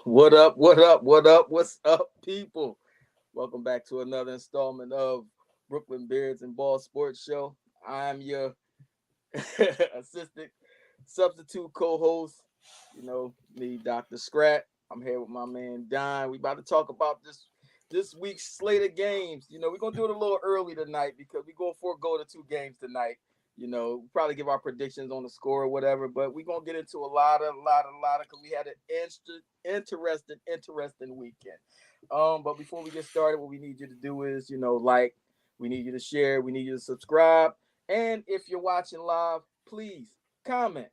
What up? What up? What up? What's up, people? Welcome back to another installment of Brooklyn Beards and Ball Sports Show. I'm your assistant substitute co-host. Me, Dr. Scrap. I'm here with my man Don. We about to talk about this week's slate of games. We're gonna do it a little early tonight because we're gonna forego the two games tonight. Probably give our predictions on the score or whatever, but we're gonna get into a lot of because we had an interesting weekend. But before we get started, what we need you to do is, like, we need you to share, we need you to subscribe, and if you're watching live, please comment.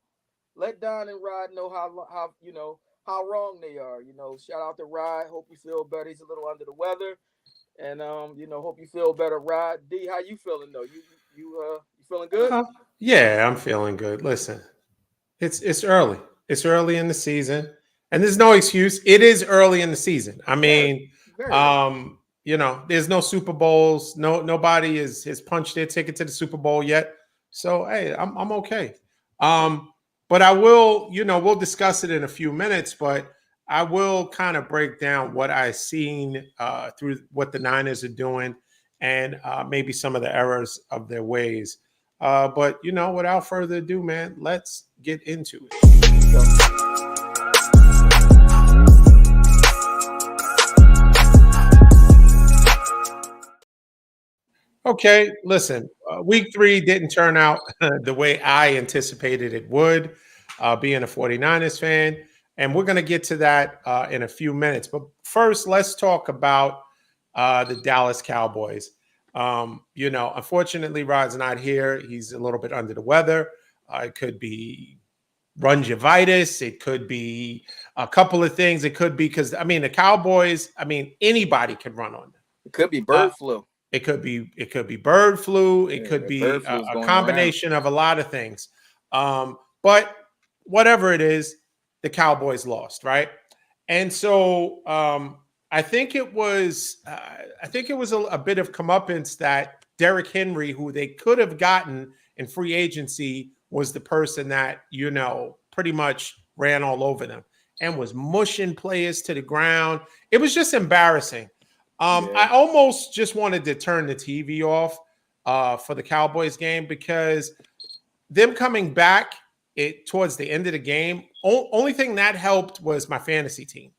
Let Don and Rod know how wrong they are. Shout out to Rod. Hope you feel better. He's a little under the weather, and hope you feel better. Rod D, how you feeling though? You feeling good? Yeah, I'm feeling good. Listen, it's early. It's early in the season, and there's no excuse. It is early in the season. I mean, there's no Super Bowls. Nobody has punched their ticket to the Super Bowl yet. So hey, I'm okay. But I will, we'll discuss it in a few minutes, but I will kind of break down what I've seen through what the Niners are doing and maybe some of the errors of their ways. But, without further ado, man, let's get into it. Okay, listen, week 3 didn't turn out the way I anticipated it would, being a 49ers fan. And we're going to get to that in a few minutes. But first, let's talk about the Dallas Cowboys. Unfortunately, Rod's not here. He's a little bit under the weather. It could be rungivitis. It could be a couple of things. It could be because, the Cowboys, anybody can run on them. It could be bird flu. It could be bird flu. It could be a combination of a lot of things. But whatever it is, the Cowboys lost, right? And so I think it was a bit of comeuppance that Derrick Henry, who they could have gotten in free agency, was the person that pretty much ran all over them and was mushing players to the ground. It was just embarrassing. I almost just wanted to turn the TV off for the Cowboys game because them coming back towards the end of the game, only thing that helped was my fantasy team.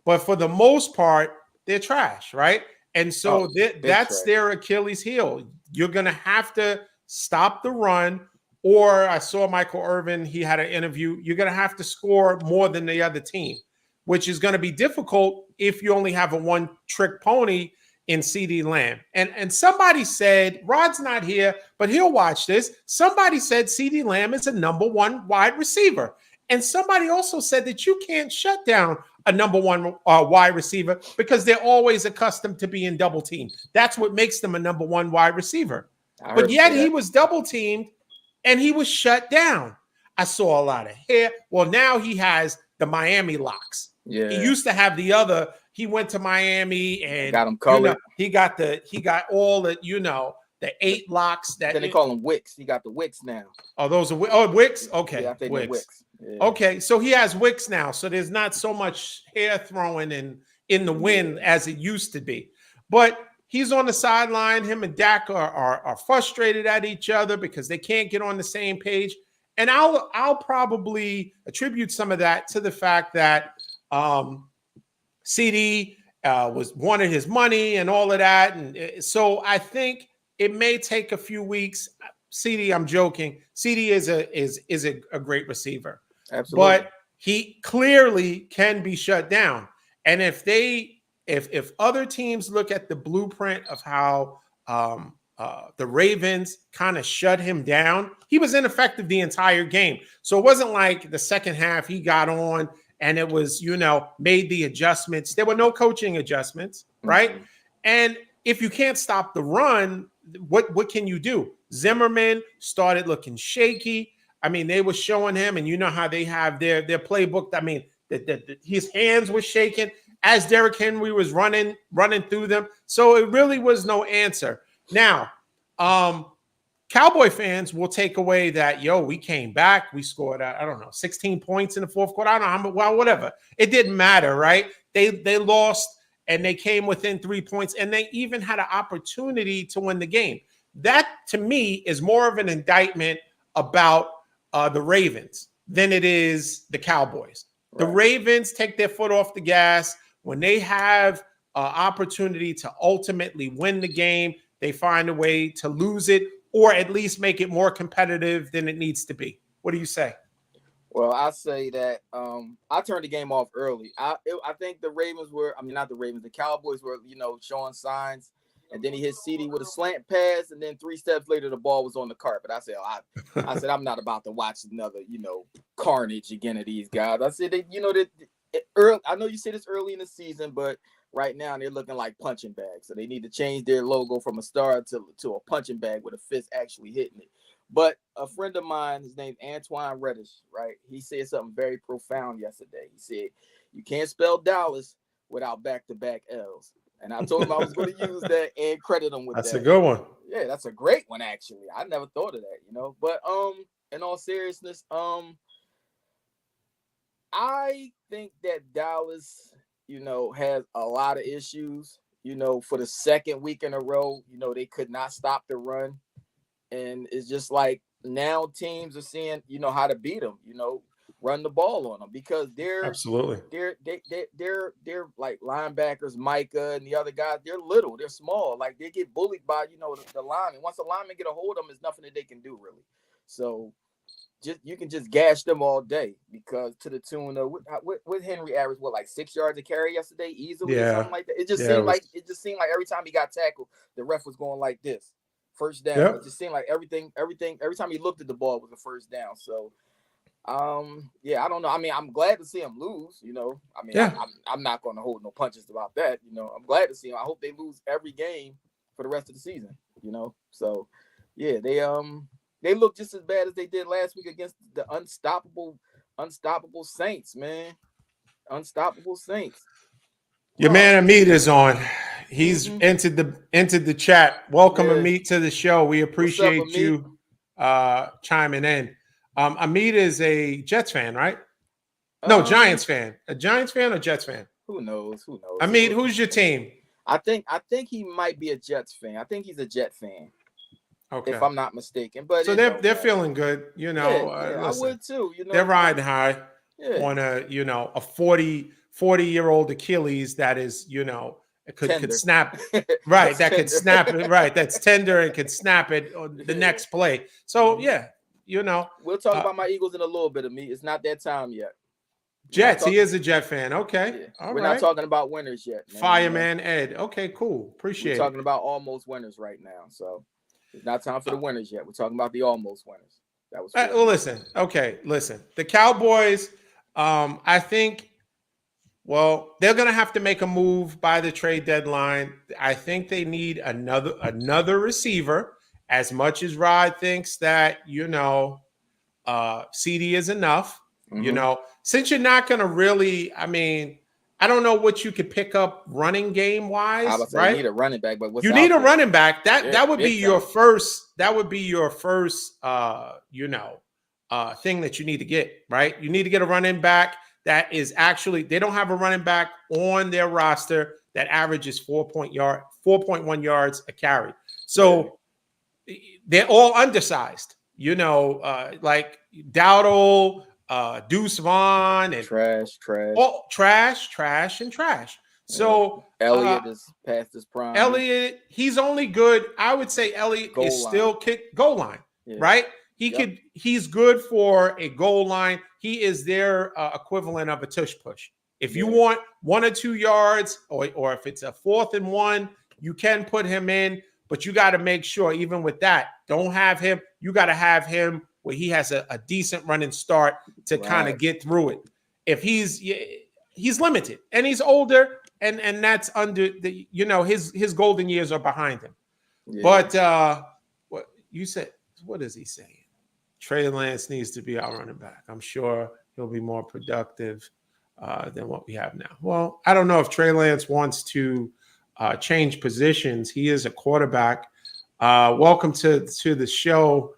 But for the most part, they're trash, right? And so that's their Achilles heel. You're going to have to stop the run. Or I saw Michael Irvin, he had an interview. You're going to have to score more than the other team, which is going to be difficult if you only have a one-trick pony in CeeDee Lamb. And somebody said, Rod's not here, but he'll watch this. Somebody said CeeDee Lamb is a number 1 wide receiver. And somebody also said that you can't shut down a number 1 wide receiver because they're always accustomed to being double teamed. That's what makes them a number 1 wide receiver. But yet he was double teamed and he was shut down. I saw a lot of hair. Well, now he has the Miami locks. Yeah. He used to have the other. He went to Miami and got him colored. He got all the the 8 locks that then they call them wicks. He got the wicks now. Oh, those are wicks? Okay. Yeah, I think wicks. Yeah. Okay, so he has wicks now. So there's not so much hair throwing in the wind as it used to be. But he's on the sideline. Him and Dak are frustrated at each other because they can't get on the same page. And I'll probably attribute some of that to the fact that CD wanted his money and all of that. And so I think it may take a few weeks. CD, I'm joking. CD is a great receiver. Absolutely. But he clearly can be shut down. And if other teams look at the blueprint of how the Ravens kind of shut him down, he was ineffective the entire game. So it wasn't like the second half he got on and it was, made the adjustments. There were no coaching adjustments, right? Mm-hmm. And if you can't stop the run, what can you do? Zimmerman started looking shaky. They were showing him, and you know how they have their playbook. His hands were shaking as Derrick Henry was running through them. So it really was no answer. Now, Cowboy fans will take away that, yo, we came back, we scored, I don't know, 16 points in the fourth quarter. I don't know how much, well, whatever. It didn't matter, right? They lost and they came within 3 points, and they even had an opportunity to win the game. That, to me, is more of an indictment about the Ravens than it is the Cowboys. Right. The Ravens take their foot off the gas when they have an opportunity to ultimately win the game. They find a way to lose it, or at least make it more competitive than it needs to be. What do you say? Well, I say that I turned the game off early. I think the Ravens were, I mean, not the Ravens, the Cowboys were, showing signs. And then he hit CD with a slant pass, and then 3 steps later, the ball was on the carpet. I said, I said, I'm not about to watch another, carnage again of these guys. I said, early, I know you said it's early in the season, but right now they're looking like punching bags. So they need to change their logo from a star to a punching bag with a fist actually hitting it. But a friend of mine, his name's Antoine Reddish, right? He said something very profound yesterday. He said, you can't spell Dallas without back-to-back L's. And I told him I was going to use that and credit him with that. That's a good one. Yeah, that's a great one, actually. I never thought of that, But in all seriousness, I think that Dallas, has a lot of issues. For the second week in a row, they could not stop the run. And it's just like now teams are seeing, how to beat them, run the ball on them, because they're like linebackers, Micah and the other guys, they're little, they're small, like they get bullied by, the lineman. Once the lineman get a hold of them, there's nothing that they can do really. So you can just gash them all day, because to the tune of what Henry averaged, like 6 yards a carry yesterday easily, or something like that. It just seemed like every time he got tackled, the ref was going like this. First down. Yep. It just seemed like everything. Every time he looked at the ball was a first down. So, I don't know. I mean, I'm glad to see him lose. I mean, I'm not going to hold no punches about that. I'm glad to see him. I hope they lose every game for the rest of the season. So, yeah, they look just as bad as they did last week against the unstoppable Saints, man. Unstoppable Saints. Your man Amit is on. He's entered the chat. Welcome, Amit, to the show. We appreciate you chiming in. Amit is a Jets fan, right? No, Giants fan. A Giants fan or Jets fan? Who knows? Amit, who's your team? I think he might be a Jets fan. I think he's a Jet fan. Okay. If I'm not mistaken. But so they're feeling good, I would too. They're riding high on a 40-year-old Achilles that is, could snap, right? That could snap it, right? That's tender and could snap it on the next play. So we'll talk about my Eagles in a little bit. Of me, it's not that time yet. Jets. He is a Jet fan. Okay, We're not talking about winners yet. Man. Fireman Ed. Okay, cool. Appreciate it. We're talking about almost winners right now. So it's not time for the winners yet. We're talking about the almost winners. That was well. Listen. The Cowboys. I think. Well, they're going to have to make a move by the trade deadline. I think they need another receiver. As much as Rod thinks that, CD is enough, since you're not going to really, I mean, I don't know what you could pick up running game wise, right? You need a running back, but you need a running back. That would be your first. That would be your first, thing that you need to get, right? You need to get a running back. That is actually, they don't have a running back on their roster that averages 4.1 yards a carry. So they're all undersized, like Dowdle, Deuce Vaughn, and trash. All trash. So Elliott is past his prime. Elliott, he's only good. I would say Elliott is still goal line, right? He's good for a goal line. He is their equivalent of a tush push. If you want 1 or 2 yards, or if it's a 4th and 1, you can put him in, but you got to make sure, even with that, don't have him. You got to have him where he has a decent running start to kind of get through it. If he's limited and he's older, and that's under the, his golden years are behind him. But what you said, what is he saying? Trey Lance needs to be our running back. I'm sure he'll be more productive than what we have now. Well, I don't know if Trey Lance wants to change positions. He is a quarterback. Welcome to the show,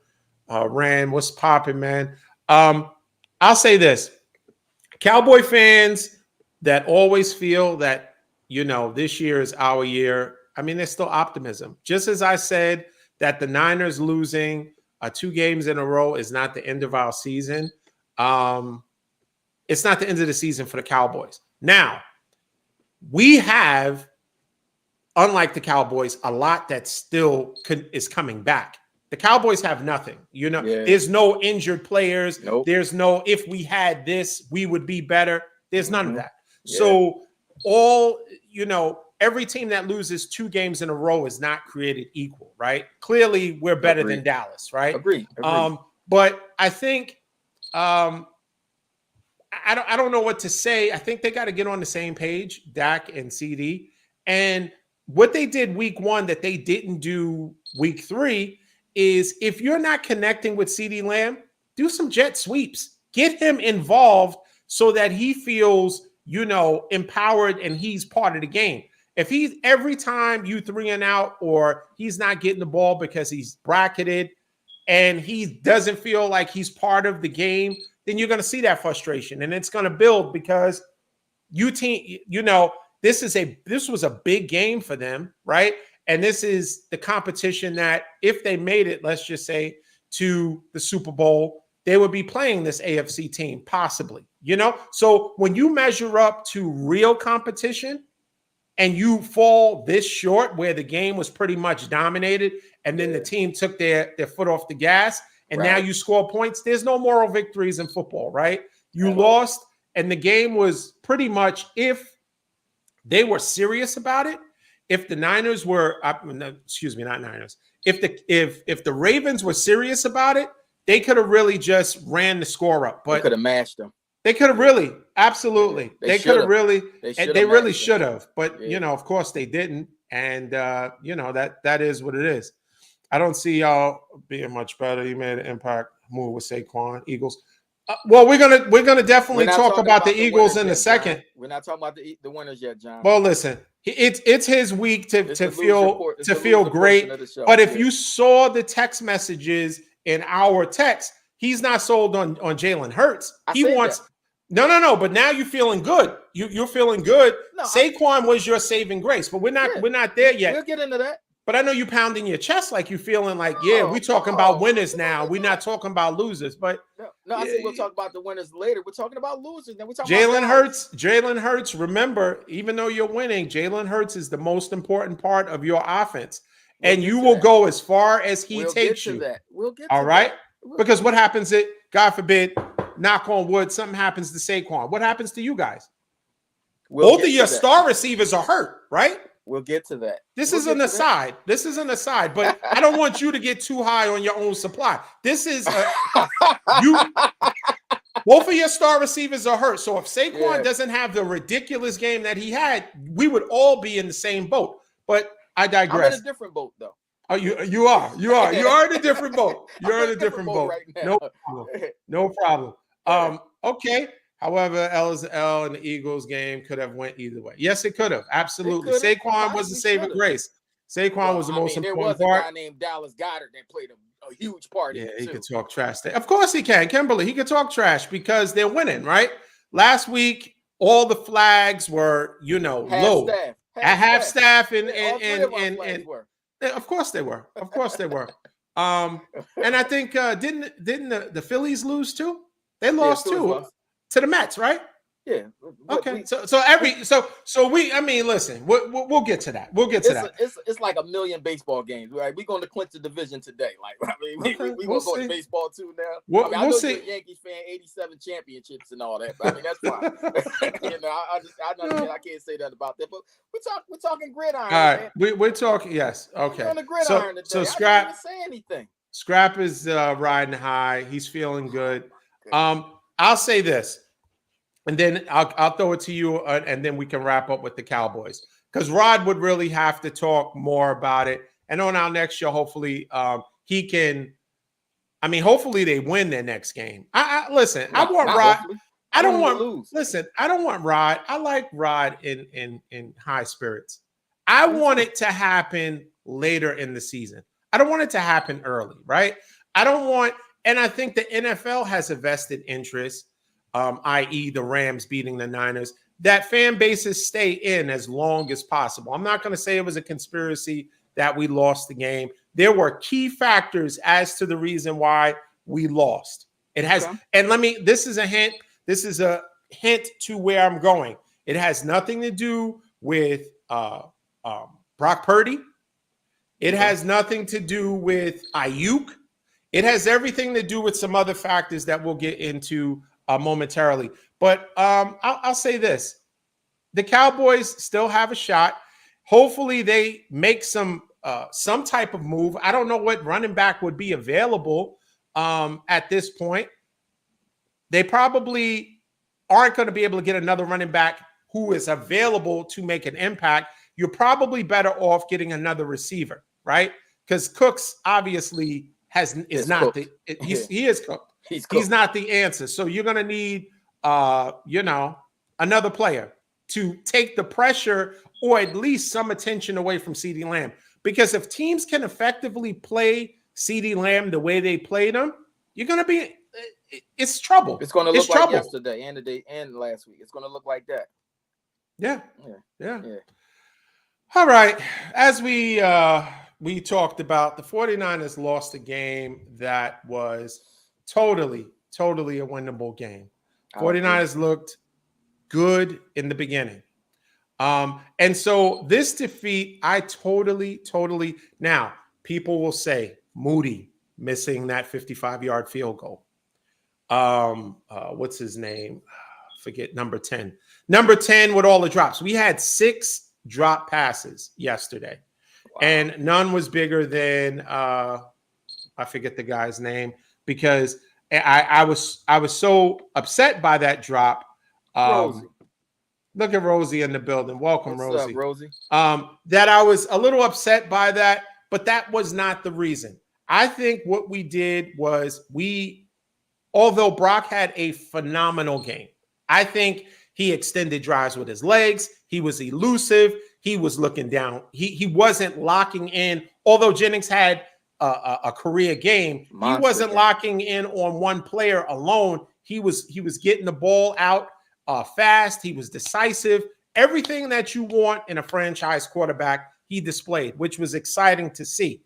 Rand. What's popping, man? I'll say this: Cowboy fans that always feel that this year is our year. I mean, there's still optimism. Just as I said that the Niners losing 2 games in a row is not the end of our season. It's not the end of the season for the Cowboys. Now, we have, unlike the Cowboys, a lot that still is coming back. The Cowboys have nothing. There's no injured players. Nope. There's no, if we had this, we would be better. There's none of that. Yeah. So every team that loses 2 games in a row is not created equal, right? Clearly, we're better than Dallas, right? Agreed. But I think I don't know what to say. I think they got to get on the same page, Dak and CD. And what they did week 1 that they didn't do week 3 is, if you're not connecting with CD Lamb, do some jet sweeps. Get him involved so that he feels, empowered and he's part of the game. If he's every time you 3 and out, or he's not getting the ball because he's bracketed and he doesn't feel like he's part of the game, then you're going to see that frustration, and it's going to build because this was a big game for them, right? And this is the competition that if they made it, let's just say, to the Super Bowl, they would be playing this AFC team, possibly, So when you measure up to real competition and you fall this short, where the game was pretty much dominated and then the team took their foot off the gas and now you score points, there's no moral victories in football, right? You lost, and the game was pretty much, if they were serious about it, if the Niners were, not Niners, if the Ravens were serious about it, they could have really just ran the score up. But they could have mashed them. They could have really, absolutely. They could have really, they really should have. But, of course they didn't. And, that is what it is. I don't see y'all being much better. You made an impact move with Saquon, Eagles. Well, we're gonna definitely talk about the Eagles in a second. We're not talking about the winners yet, John. Well, listen, it's his week to feel great. But if you saw the text messages in our text, he's not sold on Jalen Hurts. He wants no. But now you're feeling good. You're feeling good. No, Saquon was your saving grace, but we're not there yet. We'll get into that. But I know you pounding your chest like you feeling like, we're talking about winners now. We're not talking about losers. But I said we'll talk about the winners later. We're talking about losers. Then we talk Jalen Hurts. Jalen Hurts. Remember, even though you're winning, Jalen Hurts is the most important part of your offense, and you will go as far as he takes you. We'll get all right. Because what happens? God forbid, knock on wood, something happens to Saquon. What happens to you guys? Both of your star receivers are hurt, right? We'll get to that. This is an aside. This is an aside, but I don't want you to get too high on your own supply. This is both of your star receivers are hurt. So if Saquon doesn't have the ridiculous game that he had, we would all be in the same boat. But I digress. I'm in a different boat, though. Oh, you are in a different boat. You're in a different boat right now. No problem. Okay. However, L is L, and the Eagles game could have went either way. Yes, it could have. Absolutely. Saquon was the saving grace. Saquon was the most important part. There was a guy named Dallas Goedert that played a huge part. Yeah, he could talk trash. Of course he can. Kimberly, he could talk trash because they're winning, right? Last week, all the flags were, low. Half staff and of course they were. Of course they were. And I think didn't the Phillies lose too? They lost too. To the Mets, right? Yeah. Okay. So listen, we'll get to that. We'll get to that. It's like a million baseball games, right? We're going to clinch the division today. Like, we going to go to baseball too now. I know you're a Yankees fan, 87 championships and all that. But that's fine. I can't say that about that. But we're talking gridiron. All right, we're talking. Yes. Okay. We're on the gridiron today. So I SKRAPP didn't even say anything. SKRAPP is riding high. He's feeling good. I'll say this, and then I'll throw it to you, and then we can wrap up with the Cowboys, because Rod would really have to talk more about it. And on our next show, hopefully he can. I mean, hopefully they win their next game. I want Rod. I don't want lose. Listen, I don't want Rod. I like Rod in high spirits. I want it to happen later in the season. I don't want it to happen early, right? I don't want, and I think the NFL has a vested interest, i.e. the Rams beating the Niners, that fan bases stay in as long as possible. I'm not going to say it was a conspiracy that we lost the game. There were key factors as to the reason why we lost. It has, and this is a hint. This is a hint to where I'm going. It has nothing to do with Brock Purdy. It has nothing to do with Ayuk. It has everything to do with some other factors that we'll get into momentarily. But I'll say this. The Cowboys still have a shot. Hopefully they make some type of move. I don't know what running back would be available at this point. They probably aren't going to be able to get another running back who is available to make an impact. You're probably better off getting another receiver, right? Because Cooks obviously is not cooked. He is cooked. He's not the answer. So you're going to need another player to take the pressure or at least some attention away from CeeDee Lamb. Because if teams can effectively play CeeDee Lamb the way they played him, you're going to be it's trouble. It's going to look like yesterday and the day and last week. It's going to look like that. Yeah. All right. As we talked about, the 49ers lost a game that was totally a winnable game. 49ers looked good in the beginning. And so this defeat, I totally now people will say Moody missing that 55-yard field goal. What's his name? Forget number 10. Number 10 with all the drops. We had 6 drop passes yesterday. Wow. And none was bigger than I forget the guy's name because I was so upset by that drop. Rosie. Look at Rosie in the building. Welcome, What's Rosie. Up, Rosie? That I was a little upset by that, but that was not the reason. I think what we did was although Brock had a phenomenal game, I think he extended drives with his legs. He was elusive. He was looking down. He wasn't locking in. Although Jennings had a career game, he wasn't locking in on one player alone. He was getting the ball out fast. He was decisive. Everything that you want in a franchise quarterback, he displayed, which was exciting to see.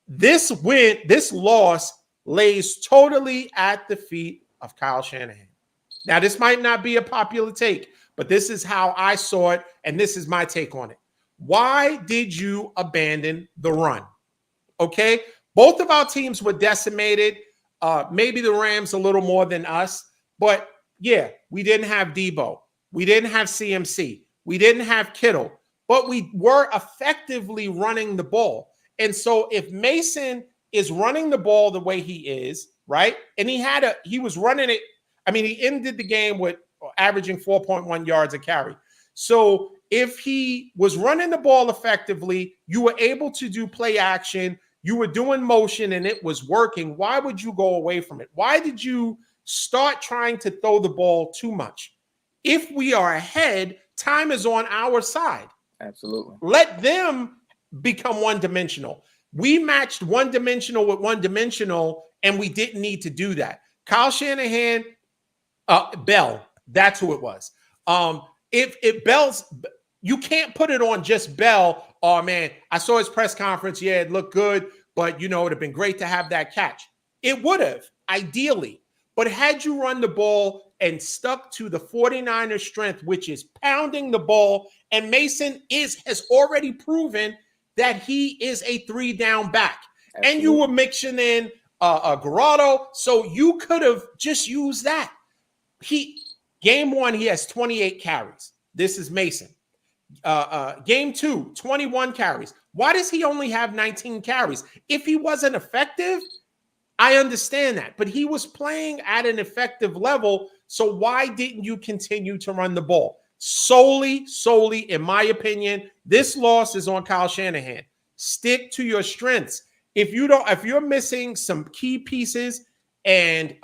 This loss lays totally at the feet of Kyle Shanahan. Now, this might not be a popular take, but this is how I saw it, and this is my take on it. Why did you abandon the run? Okay? Both of our teams were decimated. Maybe the Rams a little more than us, but yeah, we didn't have Debo. We didn't have CMC. We didn't have Kittle, but we were effectively running the ball. And so if Mason is running the ball the way he is, right? And he was running it. I mean, he ended the game with averaging 4.1 yards a carry. So if he was running the ball effectively, you were able to do play action, you were doing motion and it was working. Why would you go away from it? Why did you start trying to throw the ball too much? If we are ahead, time is on our side. Absolutely. Let them become one-dimensional. We matched one-dimensional with one-dimensional, and we didn't need to do that. Kyle Shanahan, Bell, that's who it was. If Bell's, you can't put it on just Bell. Oh, man, I saw his press conference. Yeah, it looked good, but, it would have been great to have that catch. It would have, ideally. But had you run the ball and stuck to the 49ers' strength, which is pounding the ball, and Mason has already proven that he is a 3-down back. Absolutely. And you were mixing in Garado, so you could have just used that. Game 1, he has 28 carries. This is Mason. Game 2, 21 carries. Why does he only have 19 carries? If he wasn't effective, I understand that. But he was playing at an effective level, so why didn't you continue to run the ball? Solely, in my opinion, this loss is on Kyle Shanahan. Stick to your strengths. If you're missing some key pieces and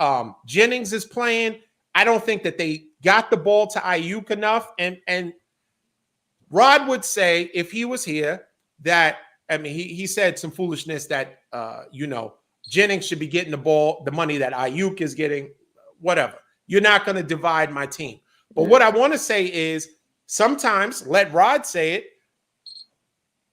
Jennings is playing, I don't think that they got the ball to Ayuk enough. And Rod would say, if he was here, that I mean, he said some foolishness that, Jennings should be getting the money that Ayuk is getting, whatever. You're not going to divide my team. But what I want to say is sometimes, let Rod say it,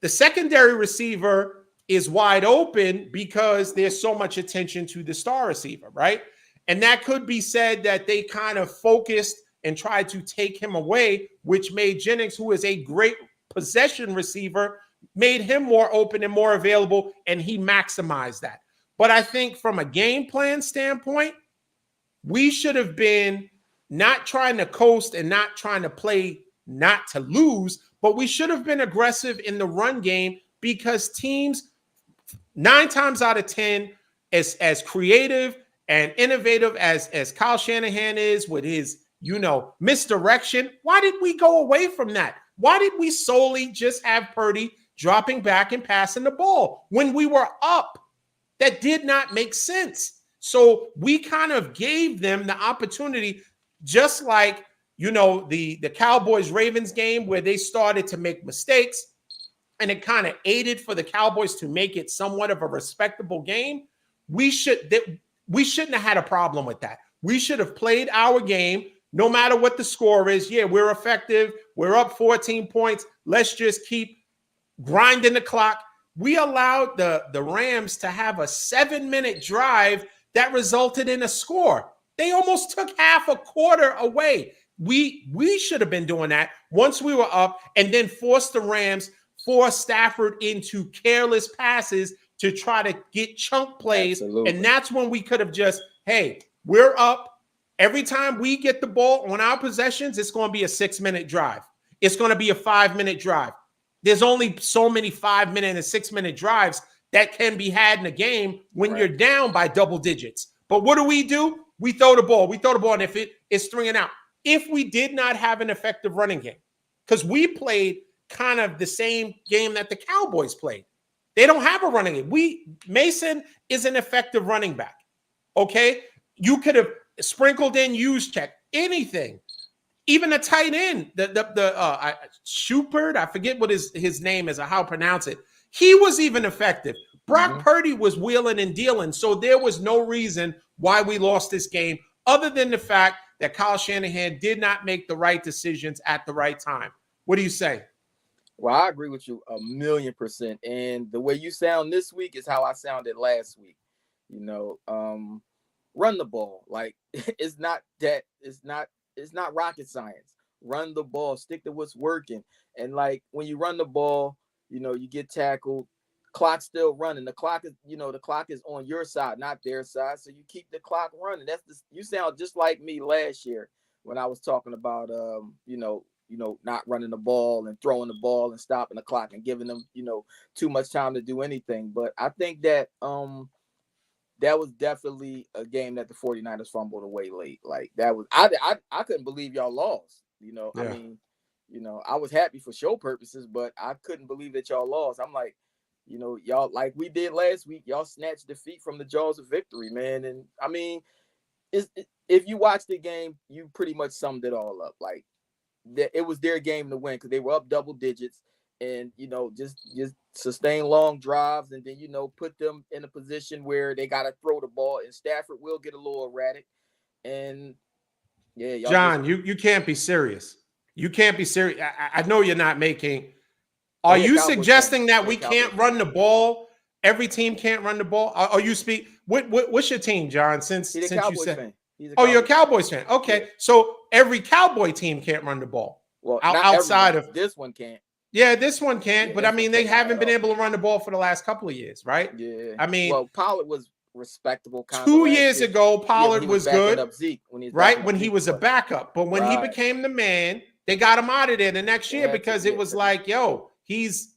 the secondary receiver is wide open because there's so much attention to the star receiver, right? And that could be said that they kind of focused and tried to take him away, which made Jennings, who is a great possession receiver, made him more open and more available, and he maximized that. But I think from a game plan standpoint, we should have been not trying to coast and not trying to play not to lose, but we should have been aggressive in the run game because teams 9 times out of 10, as creative and innovative as Kyle Shanahan is with his, misdirection, why did we go away from that? Why did we solely just have Purdy dropping back and passing the ball when we were up? That did not make sense. So we kind of gave them the opportunity, just like, the Cowboys-Ravens game where they started to make mistakes and it kind of aided for the Cowboys to make it somewhat of a respectable game. We shouldn't have had a problem with that. We should have played our game no matter what the score is. Yeah, we're effective. We're up 14 points. Let's just keep grinding the clock. We allowed the Rams to have a 7-minute drive that resulted in a score. They almost took half a quarter away. We should have been doing that once we were up and then force Stafford into careless passes to try to get chunk plays. Absolutely. And that's when we could have just, hey, we're up. Every time we get the ball on our possessions, it's going to be a 6-minute drive. It's going to be a 5-minute drive. There's only so many 5-minute and 6-minute drives that can be had in a game when you're down by double digits. But what do? We throw the ball. And if it's 3 and out. If we did not have an effective running game, because we played kind of the same game that the Cowboys played. They don't have a running game. Mason is an effective running back. Okay? You could have sprinkled in Juszczyk, anything. Even a tight end, Shupert, I forget what his name is or how to pronounce it. He was even effective. Brock Purdy was wheeling and dealing, so there was no reason why we lost this game other than the fact that Kyle Shanahan did not make the right decisions at the right time. What do you say? Well, I agree with you 1,000,000%. And the way you sound this week is how I sounded last week. Run the ball. Like it's not rocket science. Run the ball. Stick to what's working. And like when you run the ball, you get tackled. Clock's still running. The clock is on your side, not their side. So you keep the clock running. You sound just like me last year when I was talking about not running the ball and throwing the ball and stopping the clock and giving them, too much time to do anything. But I think that that was definitely a game that the 49ers fumbled away late. Like that was I couldn't believe y'all lost. Yeah. I mean, I was happy for show purposes, but I couldn't believe that y'all lost. I'm like, y'all, like we did last week, y'all snatched defeat from the jaws of victory, man. And I mean, if you watch the game, you pretty much summed it all up. Like it was their game to win because they were up double digits and, just sustain long drives and then, put them in a position where they got to throw the ball and Stafford will get a little erratic. And yeah, y'all John, you can't be serious. You can't be serious. I know you're not making. Are you suggesting that we can't run the ball? Every team can't run the ball. Are you speak? What's your team, John? Since you said, you're a Cowboys fan. Okay, yeah. So every Cowboy team can't run the ball. Well, outside of this one can't. Yeah, this one can't. Yeah, but I mean, they haven't been able to run the ball for the last couple of years, right? Yeah. I mean, well, Pollard was respectable. 2 years ago, Pollard was good, up Zeke when he was a backup. But when he became the man, they got him out of there the next year because it was like, yo, he's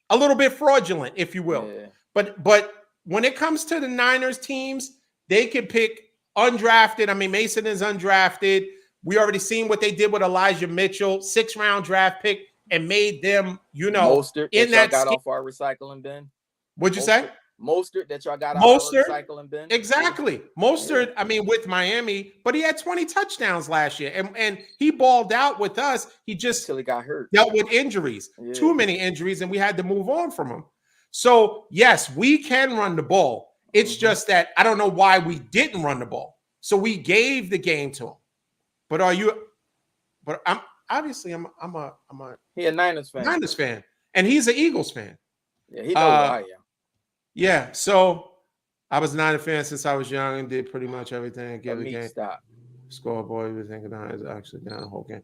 a little bit fraudulent, if you will. Yeah. But when it comes to the Niners teams, they can pick undrafted. I mean, Mason is undrafted. We already seen what they did with Elijah Mitchell, 6th-round draft pick, and made them, Mostert, in that got off our recycling bin. What'd you say? Mostert that y'all got out of the Mostert, cycling bin. exactly. Mostert, I mean, with Miami, but he had 20 touchdowns last year, and he balled out with us. He just until he got hurt, dealt with injuries, too many injuries, and we had to move on from him. So yes, we can run the ball. It's just that I don't know why we didn't run the ball. So we gave the game to him. But are you? But I'm obviously I'm a Niners fan. Niners fan, and he's an Eagles fan. Yeah, he knows what I am. Yeah, so I was a Niners fan since I was young and did pretty much everything. Give the game. Stop. Scoreboard, we thinking down is actually down the whole game.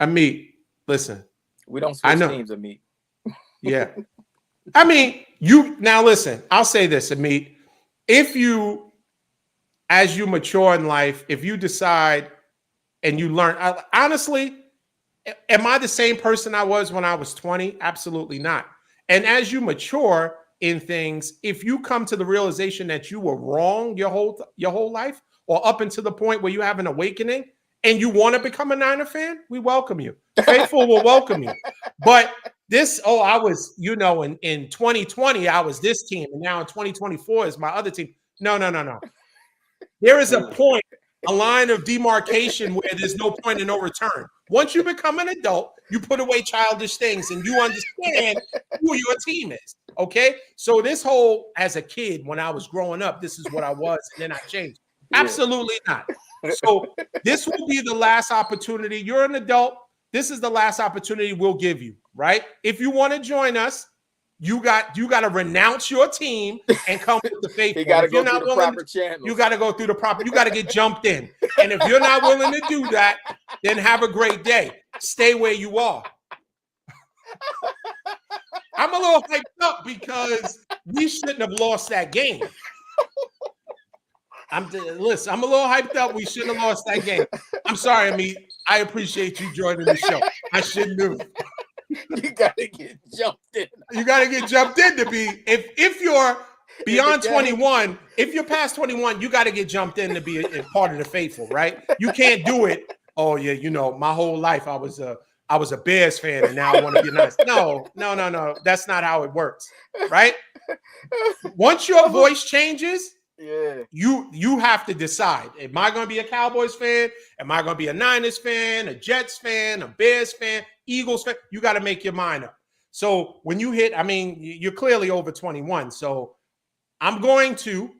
Amit, listen. We don't switch teams, Amit. Yeah. I mean, you now listen, I'll say this, Amit. If you, as you mature in life, if you decide and you learn, honestly, am I the same person I was when I was 20? Absolutely not. And as you mature in things, if you come to the realization that you were wrong your whole life, or up until the point where you have an awakening and you want to become a Niner fan, we welcome you. Faithful will welcome you. But this, I was, in 2020, I was this team, and now in 2024 is my other team. No. There is a point, a line of demarcation where there's no point in no return. Once you become an adult, you put away childish things and you understand who your team is. Okay. So this whole, as a kid, when I was growing up, this is what I was, and then I changed. Absolutely not. So this will be the last opportunity. You're an adult. This is the last opportunity we'll give you, right? If you want to join us, you got to renounce your team and come with the faithful. You got to go through the proper channels. You got to go through the proper. You got to get jumped in. And if you're not willing to do that, then have a great day. Stay where you are. I'm a little hyped up because we shouldn't have lost that game. Listen, I'm a little hyped up. We shouldn't have lost that game. I'm sorry, Amit. I appreciate you joining the show. I shouldn't have. You gotta get jumped in. You gotta get jumped in to be if you're beyond 21, if you're past 21, you gotta get jumped in to be a part of the faithful, right? You can't do it. Oh yeah, my whole life I was a Bears fan and now I want to be nice. No. That's not how it works, right? Once your voice changes, you have to decide. Am I going to be a Cowboys fan? Am I going to be a Niners fan, a Jets fan, a Bears fan, Eagles fan? You got to make your mind up. So when you hit, you're clearly over 21. So I'm going to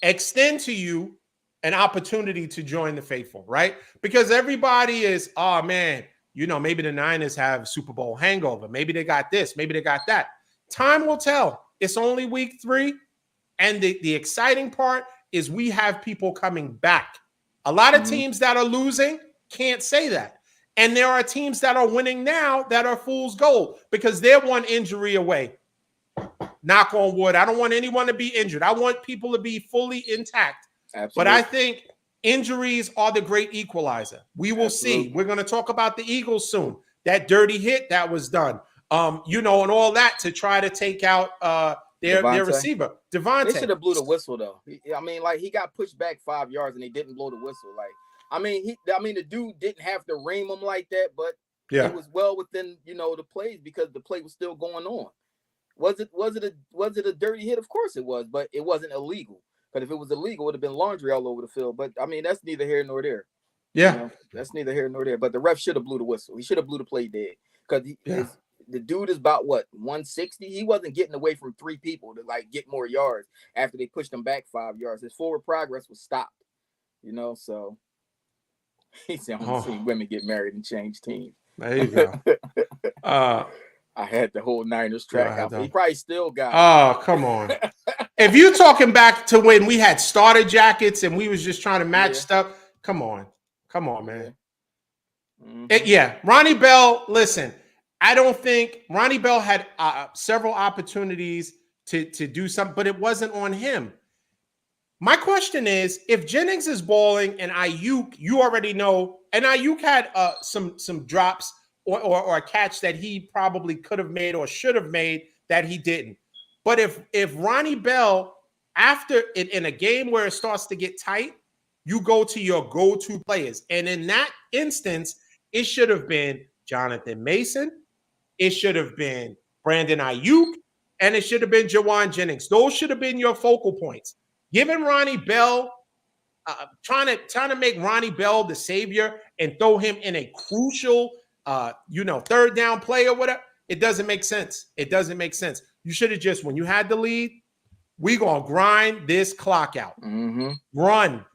extend to you an opportunity to join the faithful, right? Because everybody is, oh man, maybe the Niners have Super Bowl hangover. Maybe they got this, maybe they got that. Time will tell. It's only week 3. And the exciting part is we have people coming back. A lot of teams that are losing can't say that. And there are teams that are winning now that are fool's gold because they're one injury away. Knock on wood. I don't want anyone to be injured. I want people to be fully intact. Absolutely. But I think injuries are the great equalizer. We will see. We're going to talk about the Eagles soon. That dirty hit that was done, and all that to try to take out their receiver, Devontae. They should have blew the whistle though. He got pushed back 5 yards and they didn't blow the whistle. The dude didn't have to ream him like that, but it was well within the plays because the play was still going on. Was it a dirty hit? Of course it was, but it wasn't illegal. But if it was illegal, it would have been laundry all over the field. But that's neither here nor there. Yeah, that's neither here nor there. But the ref should have blew the whistle. He should have blew the play dead because the dude is about 160. He wasn't getting away from 3 people to get more yards after they pushed him back 5 yards. His forward progress was stopped. So he said, "I'm seeing women get married and change teams." There you go. I had the whole Niners track out. He probably still got it. Oh, come on. If you're talking back to when we had starter jackets and we was just trying to match stuff, come on, man. Ronnie Bell, listen, I don't think Ronnie Bell had several opportunities to do something, but it wasn't on him. My question is, if Jennings is balling and Ayuk, you already know, and Ayuk had some drops or a catch that he probably could have made or should have made that he didn't. But if Ronnie Bell, after in a game where it starts to get tight, you go to your go-to players. And in that instance, it should have been Jonathan Mason. It should have been Brandon Ayuk. and it should have been Jawan Jennings. Those should have been your focal points. Giving Ronnie Bell, trying to make Ronnie Bell the savior and throw him in a crucial, third down play or whatever. It doesn't make sense. It doesn't make sense. You should have just, when you had the lead, we gonna grind this clock out. Mm-hmm. Run.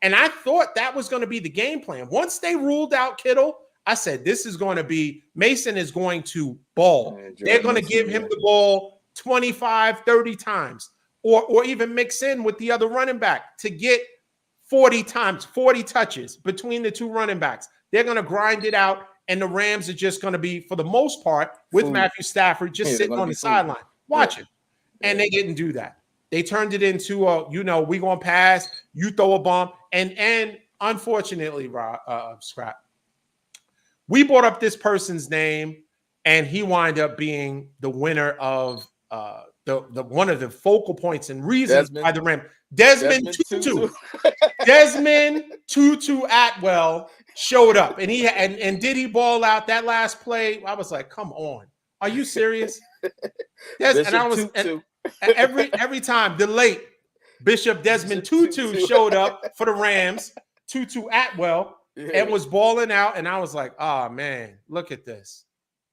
And I thought that was going to be the game plan. Once they ruled out Kittle, I said, this is going to be, Mason is going to ball. They're going to give him the ball 25, 30 times, or even mix in with the other running back to get 40 times, 40 touches between the two running backs. They're going to grind it out, and the Rams are just going to be, for the most part, with Matthew Stafford just sitting on the sideline watching. And they didn't do that. They turned it into we gonna pass, you throw a bomb, and unfortunately, Scrap, we brought up this person's name, and he wound up being the winner of the one of the focal points and reasons by the Rams. Desmond Tutu. Desmond Tutu Atwell showed up, and and did he ball out that last play? I was like, come on, are you serious? And I was. Every time the late Bishop Desmond Tutu showed up for the Rams, Tutu Atwell, and was balling out, and I was like, "Oh man, look at this!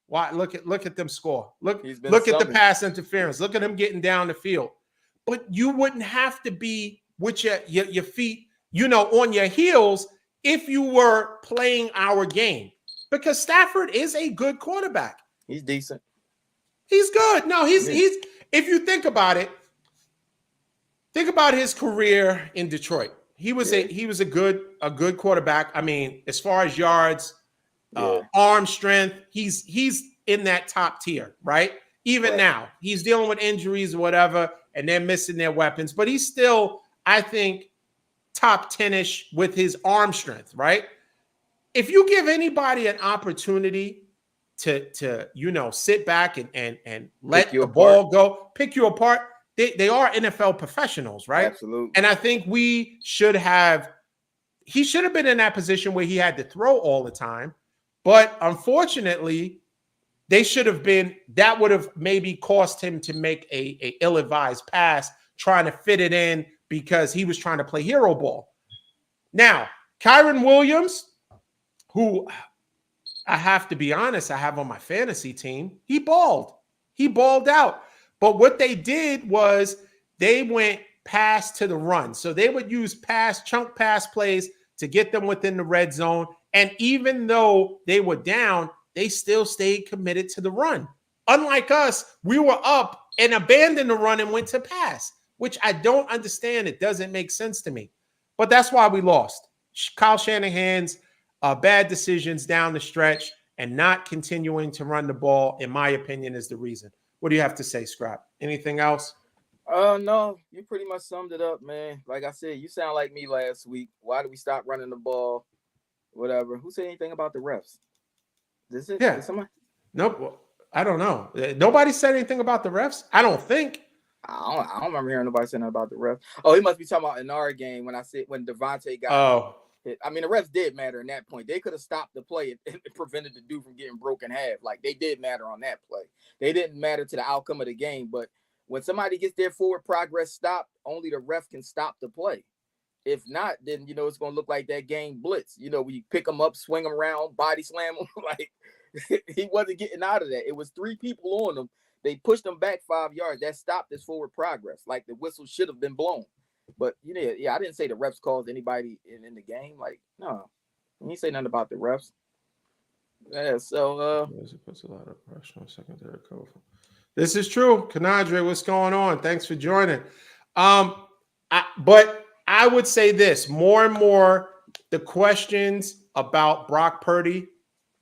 Why? Look at them score! Look at the pass interference! Look at them getting down the field!" But you wouldn't have to be with your feet, on your heels if you were playing our game, because Stafford is a good quarterback. He's decent. He's good. No, he's. If you think about it, think about his career in Detroit. He was a good quarterback. I mean, as far as yards, arm strength, he's in that top tier, right? Even now, he's dealing with injuries or whatever, and they're missing their weapons, but he's still, I think, top 10-ish with his arm strength, right? If you give anybody an opportunity to sit back and let the ball go, pick you apart, they are NFL professionals, right? Absolutely. And I think he should have been in that position where he had to throw all the time. But unfortunately, that would have maybe cost him to make a ill-advised pass, trying to fit it in because he was trying to play hero ball. Now, Kyren Williams, who I have to be honest, I have on my fantasy team, he balled out. But what they did was they went pass to the run. So they would use chunk pass plays to get them within the red zone. And even though they were down, they still stayed committed to the run. Unlike us, we were up and abandoned the run and went to pass, which I don't understand. It doesn't make sense to me. But that's why we lost. Kyle Shanahan's bad decisions down the stretch and not continuing to run the ball, in my opinion, is the reason. What do you have to say, Scrap? Anything else? No, you pretty much summed it up, man. Like I said, you sound like me last week. Why did we stop running the ball? Whatever. Who said anything about the refs? Is it? Yeah. Somebody? Nope. I don't know. Nobody said anything about the refs? I don't think. I don't remember hearing nobody saying about the refs. Oh, he must be talking about in our game when Devontae got hit. I mean, the refs did matter in that point. They could have stopped the play and prevented the dude from getting broken half. Like, they did matter on that play. They didn't matter to the outcome of the game. But when somebody gets their forward progress stopped, only the ref can stop the play. If not, then, it's going to look like that game blitz. We pick them up, swing them around, body slam them. Like, he wasn't getting out of that. It was 3 people on him. They pushed him back 5 yards. That stopped his forward progress. Like, the whistle should have been blown. But, I didn't say the refs caused anybody in the game. Like, no. I didn't say nothing about the refs. Yeah, so... It puts a lot of pressure on secondary cover. This is true. Canadre, what's going on? Thanks for joining. But I would say this. More and more, the questions about Brock Purdy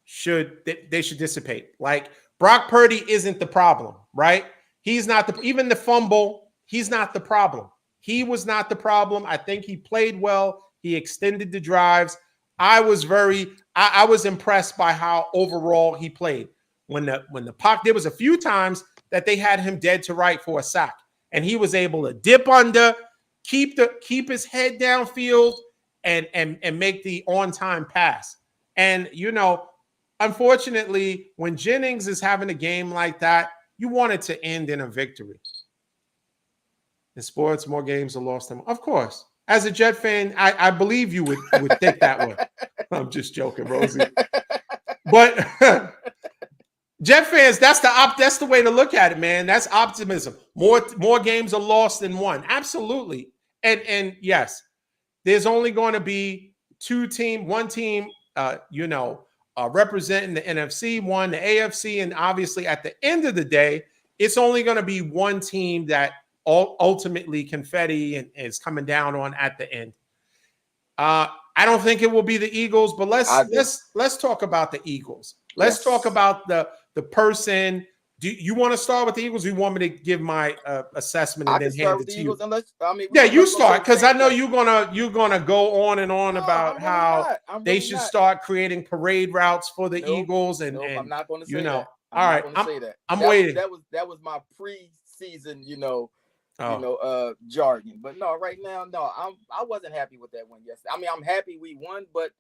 should dissipate. Like, Brock Purdy isn't the problem, right? He's not even the fumble. He's not the problem. He was not the problem. I think he played well. He extended the drives. I was impressed by how overall he played. When the puck, there was a few times that they had him dead to right for a sack, and he was able to dip under, keep his head downfield, and make the on-time pass. And unfortunately, when Jennings is having a game like that, You want it to end in a victory. In sports, more games are lost than, of course. As a Jet fan, I believe you would think that way. I'm just joking, Rosie. But Jet fans, that's the way to look at it, man. That's optimism. More games are lost than won. Absolutely. And yes, there's only going to be one team, representing the NFC, one the AFC, and obviously at the end of the day, it's only going to be one team that ultimately confetti and is coming down on at the end. I don't think it will be the Eagles, but let's talk about the Eagles. Let's talk about the person. Do you want to start with the Eagles? Or you want me to give my assessment and then hand it to you? Unless, you start, because I know you're gonna go on and on about how they should start creating parade routes for the Eagles. And I'm not going to say that. All right, I'm waiting. That was my preseason, jargon. But no, right now, no, I wasn't happy with that win yesterday. I mean, I'm happy we won, but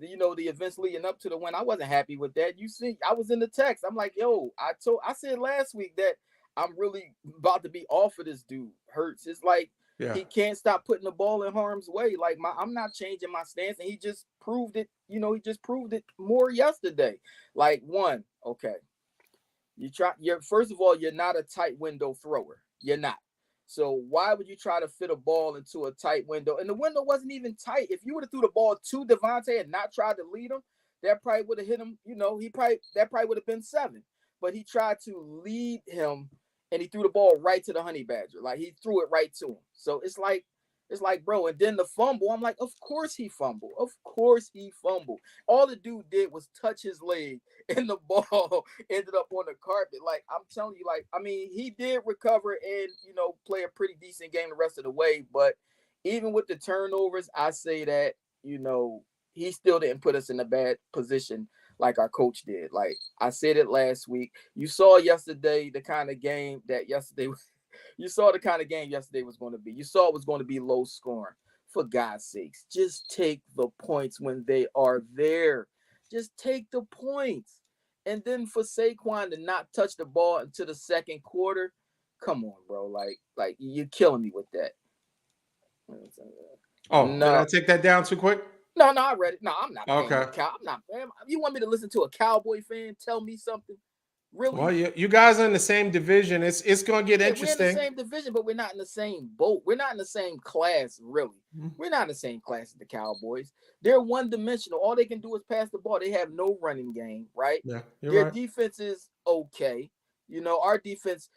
the events leading up to the win, I wasn't happy with that. You see, I was in the text. I'm like, yo, I said last week that I'm really about to be off of this dude. Hurts. It's like he can't stop putting the ball in harm's way. Like I'm not changing my stance, and he just proved it. He just proved it more yesterday. Like okay. First of all, you're not a tight window thrower. You're not. So why would you try to fit a ball into a tight window? And the window wasn't even tight. If you would have threw the ball to Devontae and not tried to lead him, that probably would have hit him. That probably would have been 7. But he tried to lead him, and he threw the ball right to the Honey Badger. Like he threw it right to him. So it's like, bro. And then the fumble, I'm like, of course he fumbled. Of course he fumbled. All the dude did was touch his leg, and the ball ended up on the carpet. Like, I'm telling you, he did recover and, play a pretty decent game the rest of the way. But even with the turnovers, I say that, he still didn't put us in a bad position like our coach did. Like I said it last week. You saw yesterday the kind of game that yesterday was. You saw the kind of game yesterday was going to be. You saw it was going to be low scoring. For God's sakes, just take the points when they are there. Just take the points. And then for Saquon to not touch the ball until the second quarter, come on, bro. Like you're killing me with that. Oh, no. Did I take that down too quick? No, I read it. No, I'm not. Okay. I'm not. You want me to listen to a Cowboy fan tell me something? Really? Well, you guys are in the same division. It's going to get interesting. We're in the same division, but we're not in the same boat. We're not in the same class, really. Mm-hmm. We're not in the same class as the Cowboys. They're one-dimensional. All they can do is pass the ball. They have no running game, right? Yeah, their defense is okay. Our defense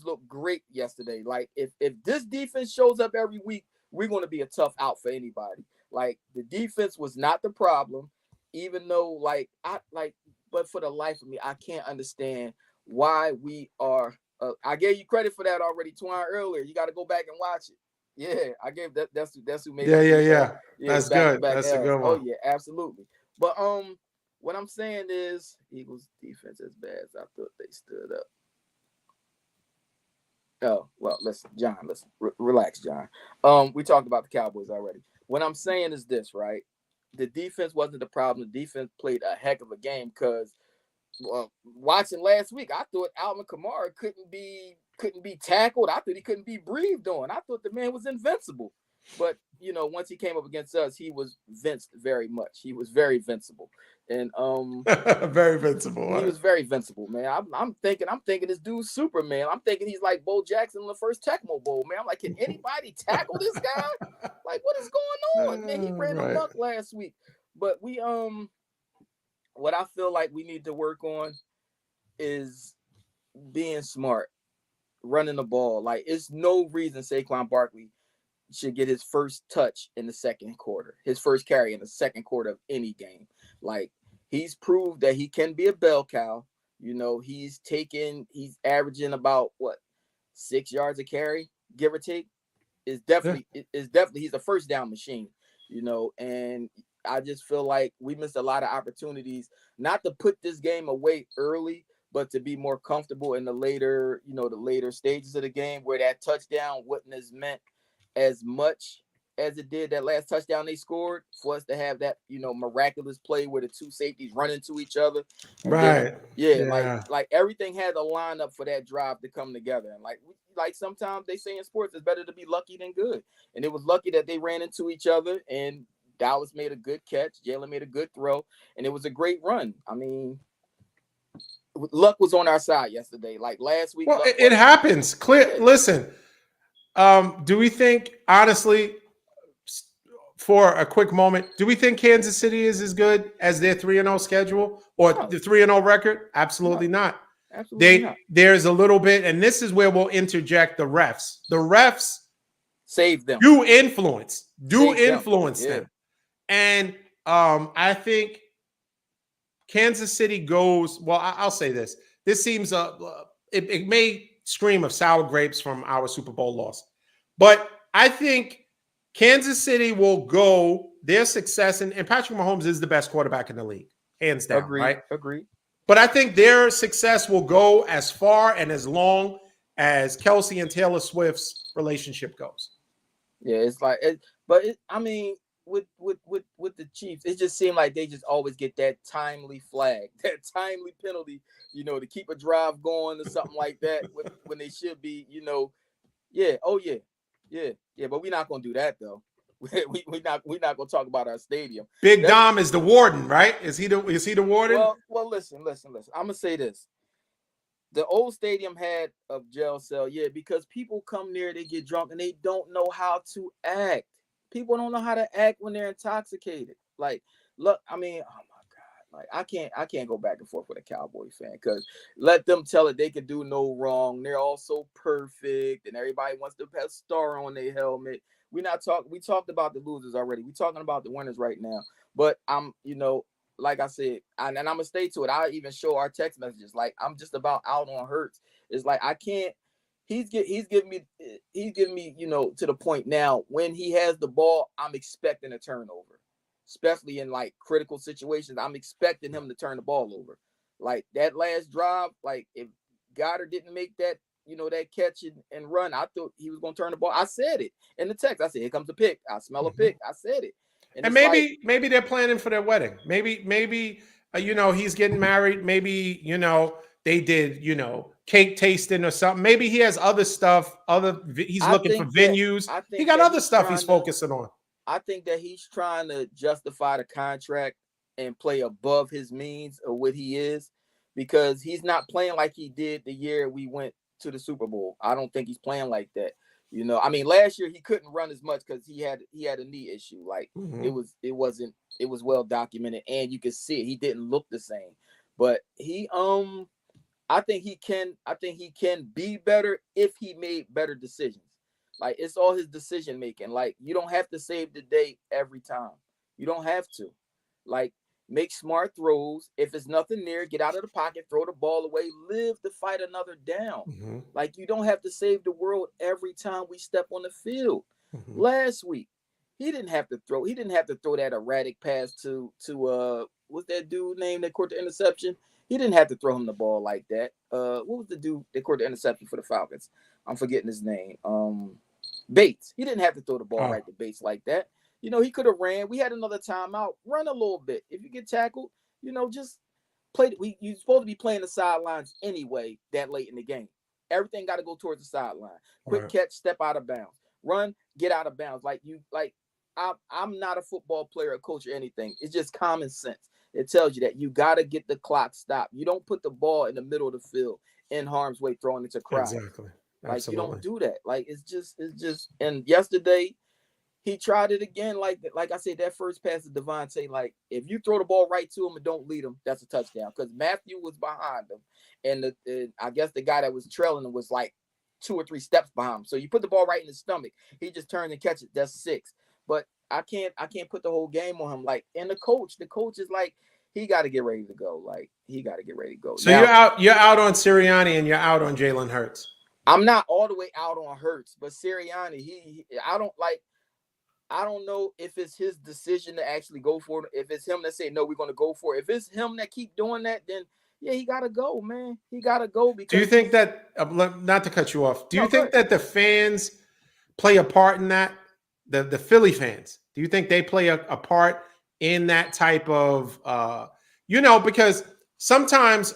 looked great yesterday. Like if this defense shows up every week, we're going to be a tough out for anybody. Like the defense was not the problem, even though but for the life of me, I can't understand why we are. I gave you credit for that already, Twine, earlier. You got to go back and watch it. Yeah, I gave that. That's who made it. Yeah. That's good. That's a good one. Oh yeah, absolutely. But what I'm saying is, Eagles defense as bad as I thought they stood up. Oh well, listen, John. Listen, relax, John. We talked about the Cowboys already. What I'm saying is this, right? The defense wasn't the problem. The defense played a heck of a game because, watching last week, I thought Alvin Kamara couldn't be tackled. I thought he couldn't be breathed on. I thought the man was invincible. But once he came up against us, he was vinced very much. He was very invincible, and very invincible. He was very invincible, man. I'm thinking this dude's Superman. I'm thinking he's like Bo Jackson in the first Tecmo Bowl, man. I'm like, can anybody tackle this guy? Like, what is going on, man? He ran amok last week, but we what I feel like we need to work on is being smart, running the ball. Like, it's no reason Saquon Barkley should get his first touch in the second quarter, his first carry in the second quarter of any game. Like, he's proved that he can be a bell cow. He's averaging about 6 yards a carry, give or take. It's definitely he's a first down machine, and I just feel like we missed a lot of opportunities not to put this game away early, but to be more comfortable in the later stages of the game where that touchdown wouldn't have meant as much as it did that last touchdown they scored, for us to have that, miraculous play where the two safeties run into each other. And then, Right. yeah, Yeah. like everything had to line up for that drive to come together. And like sometimes they say in sports, it's better to be lucky than good. And it was lucky that they ran into each other, and Dallas made a good catch. Jalen made a good throw, and it was a great run. I mean, luck was on our side yesterday. Like last week, Well, luck it wasn't. happens. Clear. Yeah, Listen, do we think, honestly, for a quick moment, do we think Kansas City is as good as their 3-0 schedule or no, the 3-0 record? Absolutely no, not. absolutely not. There's a little bit, and this is where we'll interject the refs. The refs Save them. do influence Save them. Yeah. them. And I think Kansas City goes, well, I'll say this. This seems, it may scream of sour grapes from our Super Bowl loss. But I think Kansas City will go, their success, and Patrick Mahomes is the best quarterback in the league, hands down, Agreed. right? Agreed. But I think their success will go as far and as long as Kelsey and Taylor Swift's relationship goes. Yeah, it's like, I mean, with the Chiefs, it just seemed like they just always get that timely flag, that timely penalty, to keep a drive going or something like that when they should be, yeah, oh yeah, yeah. But we're not gonna do that though. We're not gonna talk about our stadium. Big Dom is the warden, right? Is he the warden? Well, listen. I'm gonna say this. The old stadium had a jail cell, yeah, because people come near, they get drunk, and they don't know how to act. People don't know how to act when they're intoxicated. Like, look, I mean, oh my God, like I can't go back and forth with a Cowboy fan, because let them tell it they can do no wrong. They're all so perfect, and everybody wants to have a star on their helmet. We talked about the losers already. We're talking about the winners right now. But like I said, and I'm gonna stay to it. I even show our text messages. Like, I'm just about out on Hurts. It's like I can't. He's giving me to the point now when he has the ball, I'm expecting a turnover, especially in like critical situations. I'm expecting him to turn the ball over. Like that last drive, like if Goddard didn't make that that catch and run, I thought he was gonna turn the ball. I said it in the text. I said, "Here comes a pick." I smell a pick. I said it. And maybe they're planning for their wedding. Maybe he's getting married. Maybe they did cake tasting or something. Maybe he has other stuff. He's looking for venues. He got other stuff he's focusing on. I think that he's trying to justify the contract and play above his means of what he is, because he's not playing like he did the year we went to the Super Bowl. I don't think he's playing like that. I mean, last year he couldn't run as much because he had a knee issue. Like it was well documented, and you could see it. He didn't look the same. But I think he can be better if he made better decisions. Like, it's all his decision making. Like, you don't have to save the day every time. You don't have to. Like, make smart throws. If it's nothing near, get out of the pocket, throw the ball away, live to fight another down. Mm-hmm. Like, you don't have to save the world every time we step on the field. Mm-hmm. Last week, he didn't have to throw that erratic pass to what's that dude name that caught the interception? He didn't have to throw him the ball like that. What was the dude that caught the interception for the Falcons? I'm forgetting his name. Bates. He didn't have to throw the ball right to Bates like that. He could have ran. We had another timeout. Run a little bit. If you get tackled, just play. You're supposed to be playing the sidelines anyway that late in the game. Everything got to go towards the sideline. Quick catch, step out of bounds. Run, get out of bounds. I'm not a football player, a coach, or anything. It's just common sense. It tells you that you got to get the clock stopped. You don't put the ball in the middle of the field in harm's way, throwing it to crowd. Exactly. Like, Absolutely. you don't do that. Like, it's just. And yesterday, he tried it again. Like I said, that first pass to Devontae, like, if you throw the ball right to him and don't lead him, that's a touchdown. Because Matthew was behind him, and I guess the guy that was trailing him was like 2 or 3 steps behind him. So you put the ball right in his stomach. He just turned and catch it. That's 6. But I can't put the whole game on him. Like, and the coach is like, he got to get ready to go. Like, he got to get ready to go. So now, you're out on Sirianni and you're out on Jalen Hurts. I'm not all the way out on Hurts, but Sirianni, I don't know if it's his decision to actually go for it. If it's him that say, no, we're going to go for it. If it's him that keep doing that, then yeah, he got to go, man. He got to go. Because do you think that, not to cut you off, do you think that the fans play a part in that? the Philly fans? Do you think they play a part in that type of because sometimes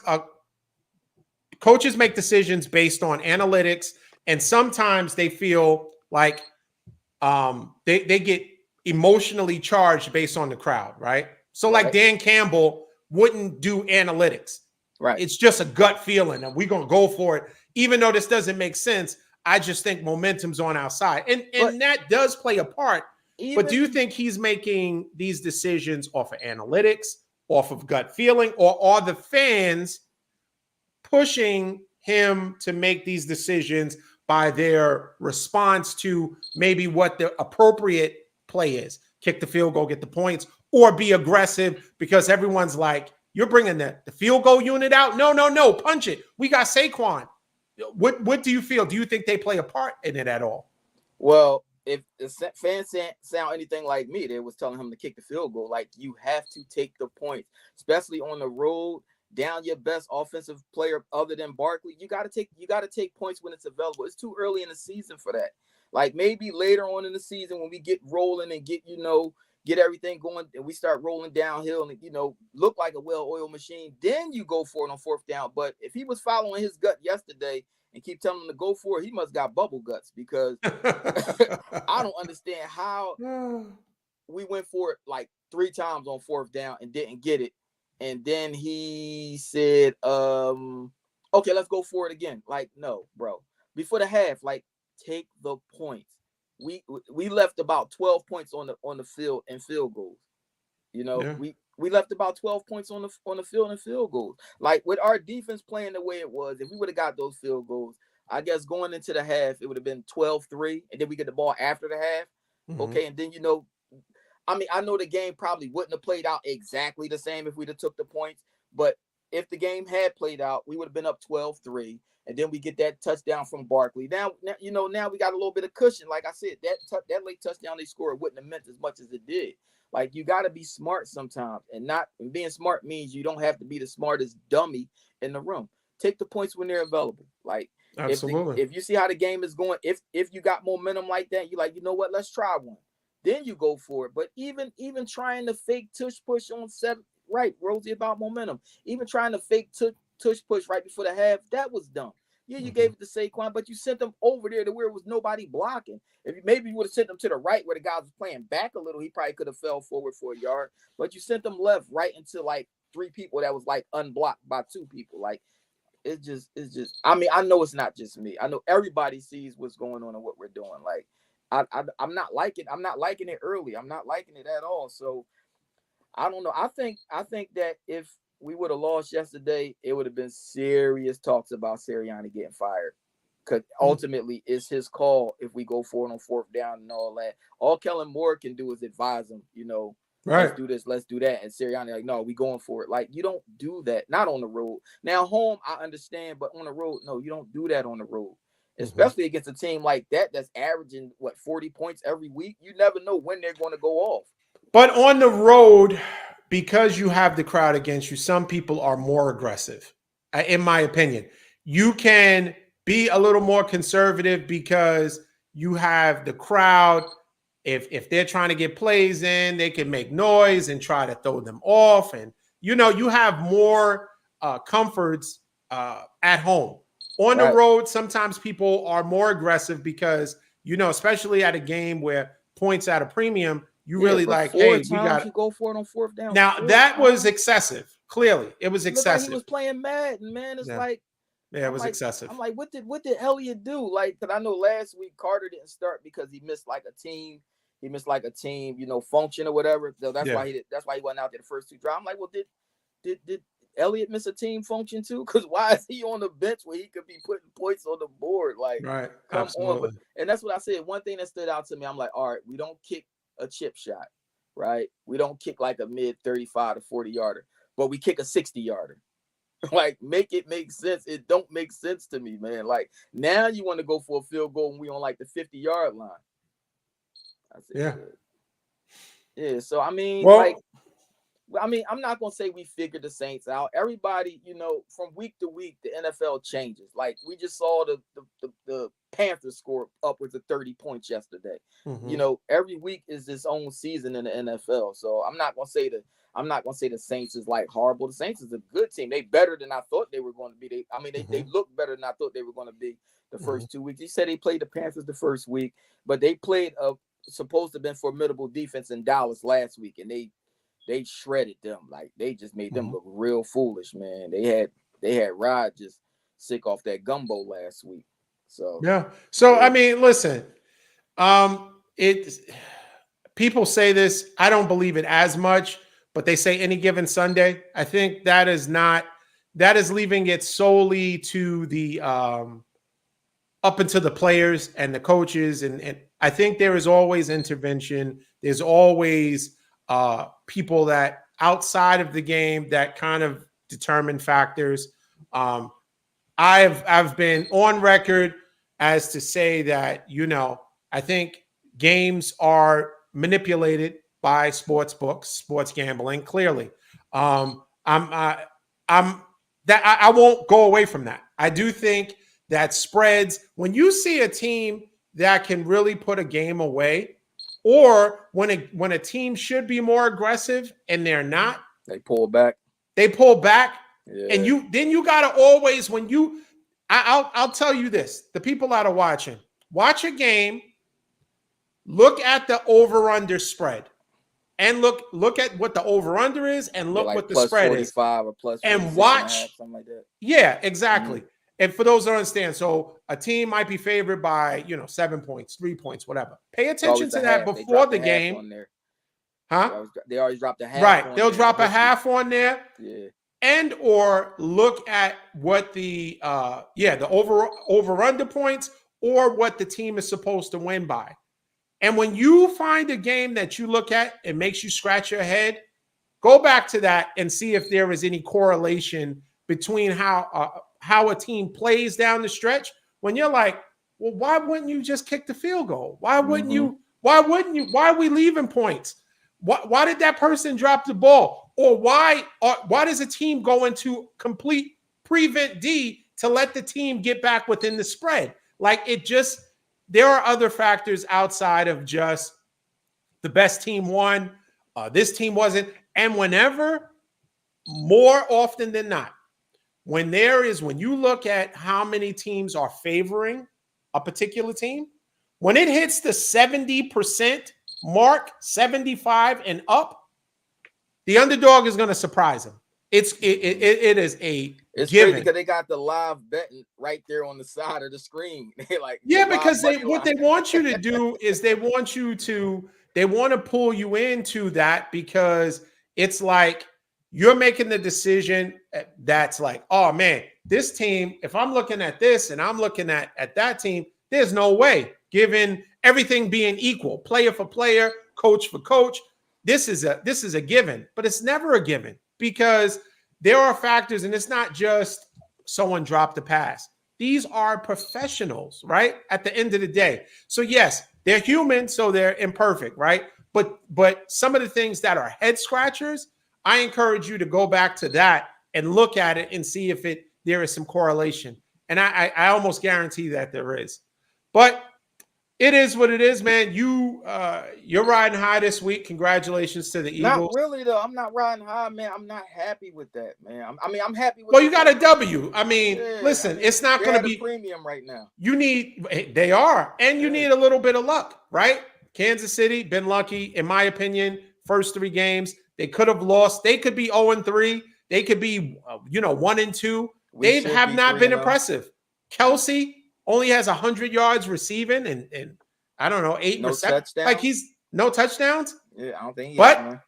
coaches make decisions based on analytics, and sometimes they feel like they get emotionally charged based on the crowd, right? So like Dan Campbell wouldn't do analytics. Right. It's just a gut feeling and we're going to go for it. Even though this doesn't make sense, I just think momentum's on our side. And that does play a part. But do you think he's making these decisions off of analytics, off of gut feeling, or are the fans pushing him to make these decisions by their response to maybe what the appropriate play is? Kick the field goal, get the points, or be aggressive because everyone's like, you're bringing the field goal unit out? No, punch it. We got Saquon. What do you feel? Do you think they play a part in it at all? Well, if the fans sound anything like me, they was telling him to kick the field goal. Like, you have to take the points, especially on the road, down your best offensive player other than Barkley. You got to take points when it's available. It's too early in the season for that. Like, maybe later on in the season when we get rolling and get everything going and we start rolling downhill and, look like a well-oiled machine, then you go for it on fourth down. But if he was following his gut yesterday and keep telling him to go for it, he must got bubble guts, because I don't understand how we went for it like 3 times on fourth down and didn't get it. And then he said, okay, let's go for it again. Like, no, bro. Before the half, like, take the points. We left about 12 points on the field and field goals. We left about 12 points on the field and field goals. Like, with our defense playing the way it was, if we would have got those field goals, I guess going into the half, it would have been 12-3, and then we get the ball after the half. Mm-hmm. Okay, and then I know the game probably wouldn't have played out exactly the same if we'd have took the points, but if the game had played out, we would have been up 12-3, and then we get that touchdown from Barkley. Now we got a little bit of cushion. Like I said, that late touchdown they scored wouldn't have meant as much as it did. Like, you got to be smart sometimes, and being smart means you don't have to be the smartest dummy in the room. Take the points when they're available. Like, absolutely. If you see how the game is going, if you got momentum like that, you're like, you know what, let's try one. Then you go for it. But even trying to fake tush push on 7, right, Rosie, about momentum. Even trying to fake tush push right before the half, that was dumb. Yeah, you gave it to Saquon, but you sent them over there to where it was nobody blocking. Maybe you would have sent them to the right where the guy was playing back a little, he probably could have fell forward for a yard. But you sent them left right into like 3 people that was like unblocked by 2 people. Like, it's just. I mean, I know it's not just me. I know everybody sees what's going on and what we're doing. Like, I'm not liking it early. I'm not liking it at all. So I don't know. I think that if we would have lost yesterday, it would have been serious talks about Sirianni getting fired. Because ultimately, it's his call if we go for it on fourth down and all that. All Kellen Moore can do is advise him, right, let's do this, let's do that. And Sirianni, like, no, we going for it. Like, you don't do that. Not on the road. Now, home, I understand, but on the road, no, you don't do that on the road. Especially against a team like that's averaging, 40 points every week. You never know when they're going to go off. But on the road, because you have the crowd against you, some people are more aggressive, in my opinion. You can be a little more conservative because you have the crowd. If they're trying to get plays in, they can make noise and try to throw them off. And, you have more comforts at home. On the road, sometimes people are more aggressive because, especially at a game where points at a premium, you really like, hey, we got to go for it on fourth down. Now, that was excessive. Clearly, it was excessive. Like he was playing Madden, man. It's like, yeah, it was excessive. I'm like, what did Elliott do? Like, because I know last week Carter didn't start because he missed like a team. He missed like a team, function or whatever. So that's why he wasn't out there the first 2 drives. I'm like, well, did Elliott miss a team function too? Because why is he on the bench where he could be putting points on the board? Like, right, come absolutely. on. And that's what I said. One thing that stood out to me, I'm like, all right, we don't kick a chip shot, right? We don't kick like a mid 35 to 40 yarder, but we kick a 60 yarder. Like, make it make sense. It don't make sense to me, man. Like, now you want to go for a field goal and we on like the 50-yard line. I said, yeah. So I mean, I mean, I'm not gonna say we figured the Saints out. Everybody, from week to week, the NFL changes. Like we just saw the Panthers score upwards of 30 points yesterday. Mm-hmm. Every week is its own season in the NFL. So I'm not gonna say the Saints is like horrible. The Saints is a good team. They better than I thought they were going to be. They look better than I thought they were going to be the first 2 weeks. You said they played the Panthers the first week, but they played a supposed to have been formidable defense in Dallas last week, and they shredded them. Like they just made them look real foolish, man. They had Rod just sick off that gumbo last week. So yeah. So I mean, listen, people say this. I don't believe it as much, but they say any given Sunday. I think that is leaving it solely to the up into the players and the coaches, and I think there is always intervention. There's always people that outside of the game that kind of determine factors. I've been on record as to say that I think games are manipulated by sports books, sports gambling. Clearly, I won't go away from that. I do think that spreads, when you see a team that can really put a game away, or when a team should be more aggressive and they're not, they pull back. Yeah. And you gotta always, I'll tell you this, the people that are watching, watch a game, look at the over-under spread, and look at what the over-under is, and look what the spread is, or plus, and watch something like that. Yeah, exactly. Mm-hmm. And for those that don't understand, so a team might be favored by 7 points, 3 points, whatever. Pay attention to that before the game. Huh? They always drop the half. Right. They'll drop a half on there. Yeah. And or look at what the over-under points, or what the team is supposed to win by. And when you find a game that you look at, it makes you scratch your head, go back to that and see if there is any correlation between how a team plays down the stretch, when you're like, well, why wouldn't you just kick the field goal? Why wouldn't you? Why are we leaving points? Why did that person drop the ball? Or why does a team go into complete prevent D to let the team get back within the spread? Like, there are other factors outside of just the best team won, this team wasn't. And more often than not, when you look at how many teams are favoring a particular team, when it hits the 70% mark, 75 and up, the underdog is going to surprise them. It is a it's given. crazy because they got the live betting right there on the side of the screen. They because what they want you to do is they want to pull you into that, because it's like you're making the decision that's like, oh man, this team, if I'm looking at this and I'm looking at that team, there's no way, given everything being equal, player for player, coach for coach, this is a given. But it's never a given, because there are factors, and it's not just someone dropped a pass. These are professionals, right? At the end of the day. So yes, they're human, so they're imperfect, right? But some of the things that are head scratchers, I encourage you to go back to that and look at it and see if there is some correlation. And I almost guarantee that there is. But it is what it is, man. You're riding high this week. Congratulations to the Eagles. Not really, though. I'm not riding high, man. I'm not happy with that, man. I'm happy with. Well, you got a W. I mean, listen, it's not going to be premium right now. They are, and you need a little bit of luck, right? Kansas City been lucky, in my opinion. First 3 games, they could have lost. They could be 0-3. They could be 1-2. They have not been impressive. Kelsey only has 100 yards receiving and I don't know, 8 receptions. Like, he's no touchdowns. Yeah, I don't think he but is, man.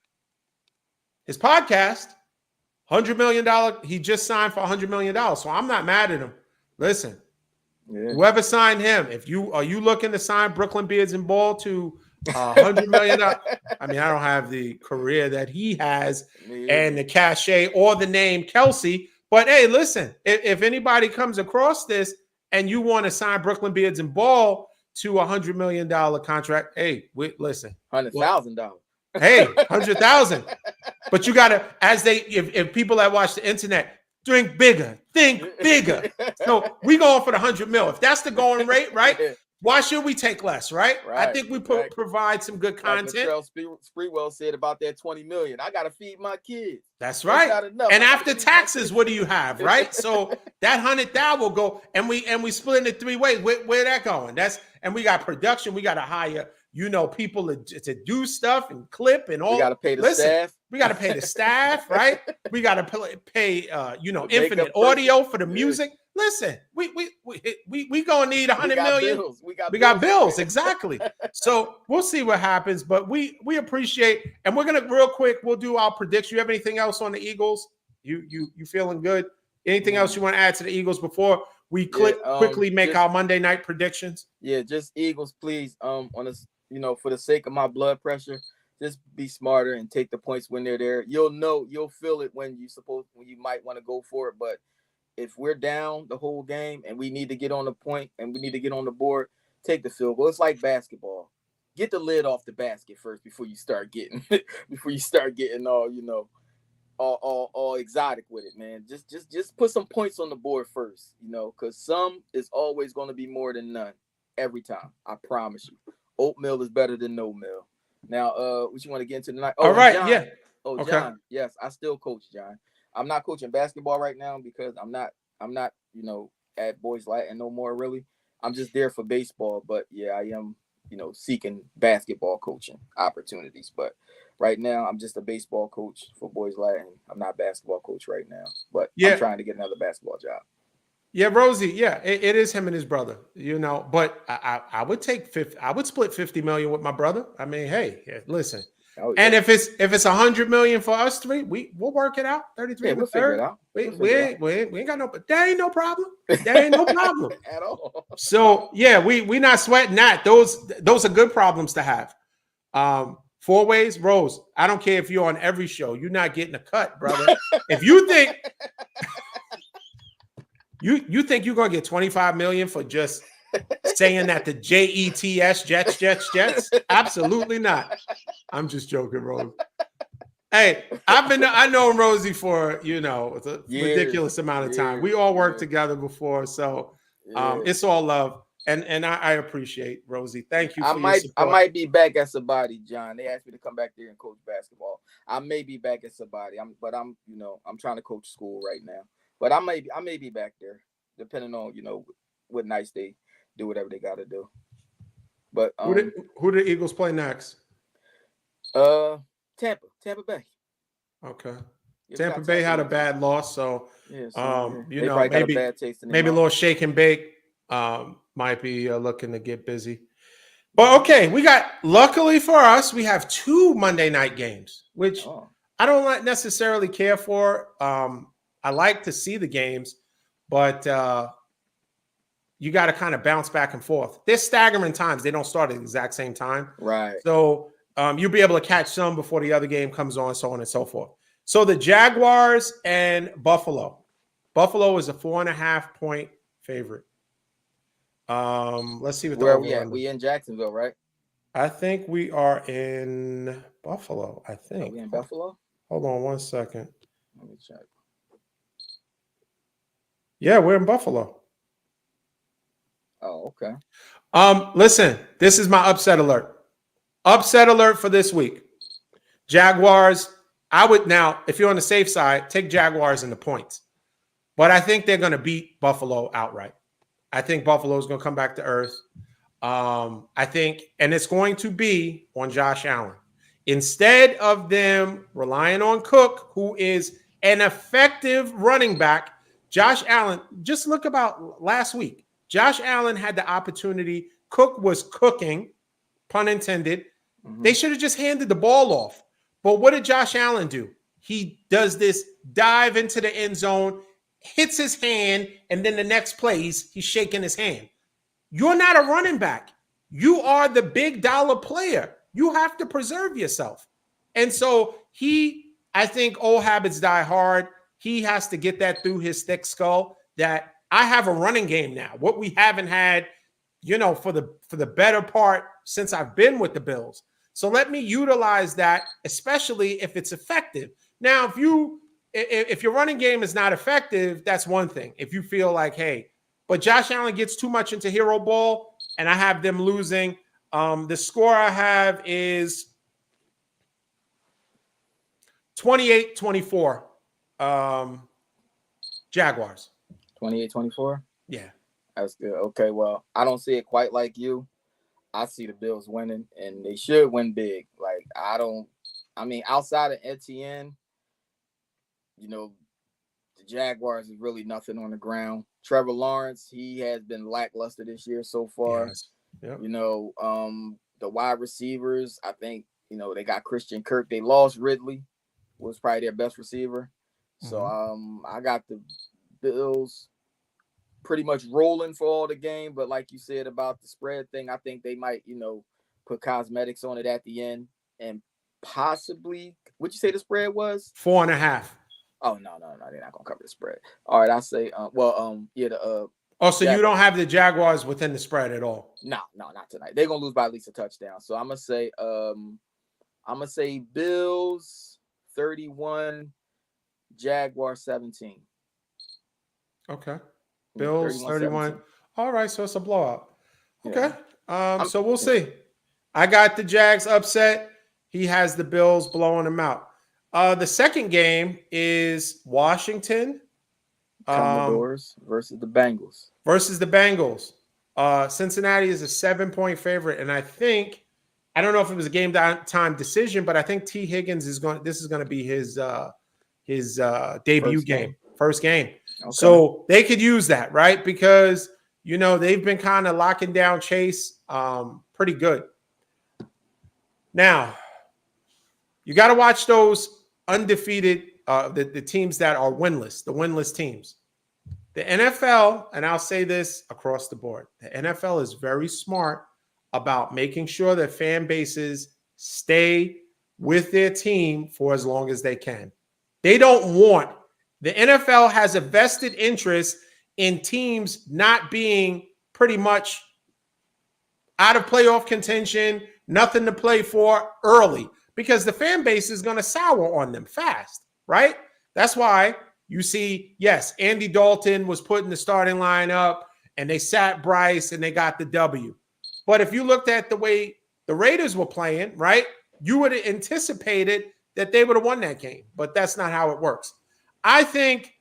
His podcast, $100 million. He just signed for $100 million. So I'm not mad at him. Listen, whoever signed him, are you looking to sign Brooklyn Beards and Ball to $100 million? I mean, I don't have the career that he has and the cachet or the name Kelsey. But hey, listen, if anybody comes across this and you want to sign Brooklyn Beards and Ball to $100 million contract, hey, listen, $100,000. Hey, 100,000. But you gotta, if people that watch the internet, drink bigger, think bigger. So we going for the 100 mil. If that's the going rate, right? Why should we take less, right? I think we provide some good content. Like Latrell Sprewell said about that 20 million. I gotta feed my kids. That's right. That's not enough. And after taxes, what do you have, right? So that 100,000 will go, and we split it 3 ways. Where that going? And we got production. We got to hire, people to do stuff and clip and all. We got to pay the staff. We got to pay the staff, right? We got to pay infinite audio for the music. Listen, we gonna need 100 million. Bills. We got bills, exactly. So we'll see what happens, but we appreciate, and we're gonna real quick. We'll do our prediction. You have anything else on the Eagles? You feeling good? Anything else you want to add to the Eagles before we quickly make our Monday night predictions? Yeah, just Eagles, please. On us, for the sake of my blood pressure, just be smarter and take the points when they're there. You'll feel it when you might want to go for it, but if we're down the whole game and we need to get on the point and we need to get on the board, take the field goal. It's like basketball. Get the lid off the basket first before you start getting all exotic with it, man. Just put some points on the board first, because some is always going to be more than none every time. I promise you. Oatmeal is better than no meal. Now, what you want to get into tonight? All right, John. yeah. Okay. John. Yes, I still coach, John. I'm not coaching basketball right now because I'm not, at Boys Latin no more, really. I'm just there for baseball, but yeah, I am, seeking basketball coaching opportunities. But right now, I'm just a baseball coach for Boys Latin. I'm not a basketball coach right now, but I'm trying to get another basketball job. Yeah, Rosie. Yeah, it is him and his brother. But I would take 50. I would split 50 million with my brother. I mean, hey, listen. Oh, yeah. And if it's 100 million for us three, we'll work it out. 33 we'll figure it out. We ain't got no, but there ain't no problem. There ain't no problem at all. So yeah, we not sweating that. Those are good problems to have. 4 ways, Rose. I don't care if you're on every show. You're not getting a cut, brother. If you think you think you're gonna get 25 million for just saying that the Jets, absolutely not. I'm just joking, Rose. Hey, I know Rosie for a ridiculous amount of time. We all worked together before, so it's all love, and I appreciate Rosie. Thank you. For your support. I might be back at Sabati, John. They asked me to come back there and coach basketball. I may be back at Sabati. I'm trying to coach school right now, but I may be back there, depending on what nights they do whatever they got to do. But who do the Eagles play next? Tampa Bay. Okay. Tampa Bay had a bad loss, so maybe got a bad taste in maybe a little shake and bake. Might be looking to get busy. But okay, luckily for us, we have 2 Monday night games, which I don't necessarily care for. I like to see the games, but you got to kind of bounce back and forth. They're staggering times. They don't start at the exact same time. Right. So you'll be able to catch some before the other game comes on, so on and so forth. So the Jaguars and Buffalo. Buffalo is a 4.5 point favorite. Let's see what where are we at. We in Jacksonville, right? I think we are in Buffalo. I think. Are we in Buffalo? Hold on 1 second. Let me check. Yeah, we're in Buffalo. Oh, okay. Listen, this is my upset alert. Upset alert for this week. Jaguars. I would now, if you're on the safe side, take Jaguars in the points. But I think they're going to beat Buffalo outright. I think Buffalo is going to come back to earth. I think, and it's going to be on Josh Allen. Instead of them relying on Cook, who is an effective running back, Josh Allen, just look about last week. Josh Allen had the opportunity. Cook was cooking, pun intended. Mm-hmm. They should have just handed the ball off. But what did Josh Allen do? He does this dive into the end zone, hits his hand, and then the next play, he's shaking his hand. You're not a running back. You are the big dollar player. You have to preserve yourself. And so I think old habits die hard. He has to get that through his thick skull that I have a running game now. What we haven't had, for the better part since I've been with the Bills. So let me utilize that, especially if it's effective. Now, if your running game is not effective, that's one thing. If you feel like, hey, but Josh Allen gets too much into hero ball, and I have them losing. The score I have is 28-24. Jaguars. 28-24? Yeah. That's good. Okay, well, I don't see it quite like you. I see the Bills winning, and they should win big. Like, outside of Etienne, the Jaguars is really nothing on the ground. Trevor Lawrence, he has been lackluster this year so far. Yes. Yep. The wide receivers, I think, they got Christian Kirk. They lost Ridley, was probably their best receiver. So I got the Bills pretty much rolling for all the game, but like you said about the spread thing, I think they might, put cosmetics on it at the end and possibly. What'd you say the spread was? 4.5. Oh no, they're not gonna cover the spread. All right, I say, so you don't have the Jaguars within the spread at all? No, not tonight. They're gonna lose by at least a touchdown. So I'm gonna say Bills 31, Jaguars 17. Okay. Bills 31. All right, so it's a blowout. Okay. Yeah. So we'll see. I got the Jags upset. He has the Bills blowing them out. The second game is Washington Commodores versus the Bengals. Cincinnati is a 7-point favorite, and I don't know if it was a game time decision, but I think T. Higgins this is going to be his debut first game. Okay. So they could use that, right? Because they've been kind of locking down Chase pretty good. Now, you got to watch those undefeated, the teams that are winless, the winless teams. The NFL, and I'll say this across the board, the NFL is very smart about making sure that fan bases stay with their team for as long as they can. The NFL has a vested interest in teams not being pretty much out of playoff contention, nothing to play for early, because the fan base is going to sour on them fast, right? That's why you see, yes, Andy Dalton was put in the starting lineup and they sat Bryce and they got the W. But if you looked at the way the Raiders were playing, right, you would have anticipated that they would have won that game. But that's not how it works. I think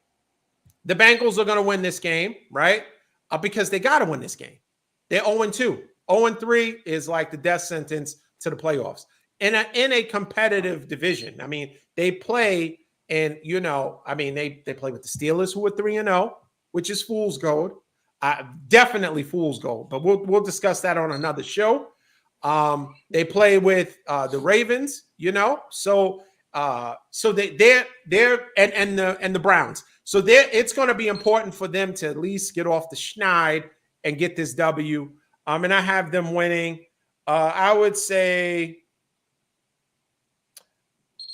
the Bengals are going to win this game, right? Because they got to win this game. They're 0-2. 0-3 is like the death sentence to the playoffs. In a competitive division. I mean, they play and, they play with the Steelers, who are 3-0, which is fool's gold. Definitely fool's gold. But we'll discuss that on another show. They play with the Ravens, so they're and the Browns. So it's going to be important for them to at least get off the schneid and get this W. And I have them winning. I would say,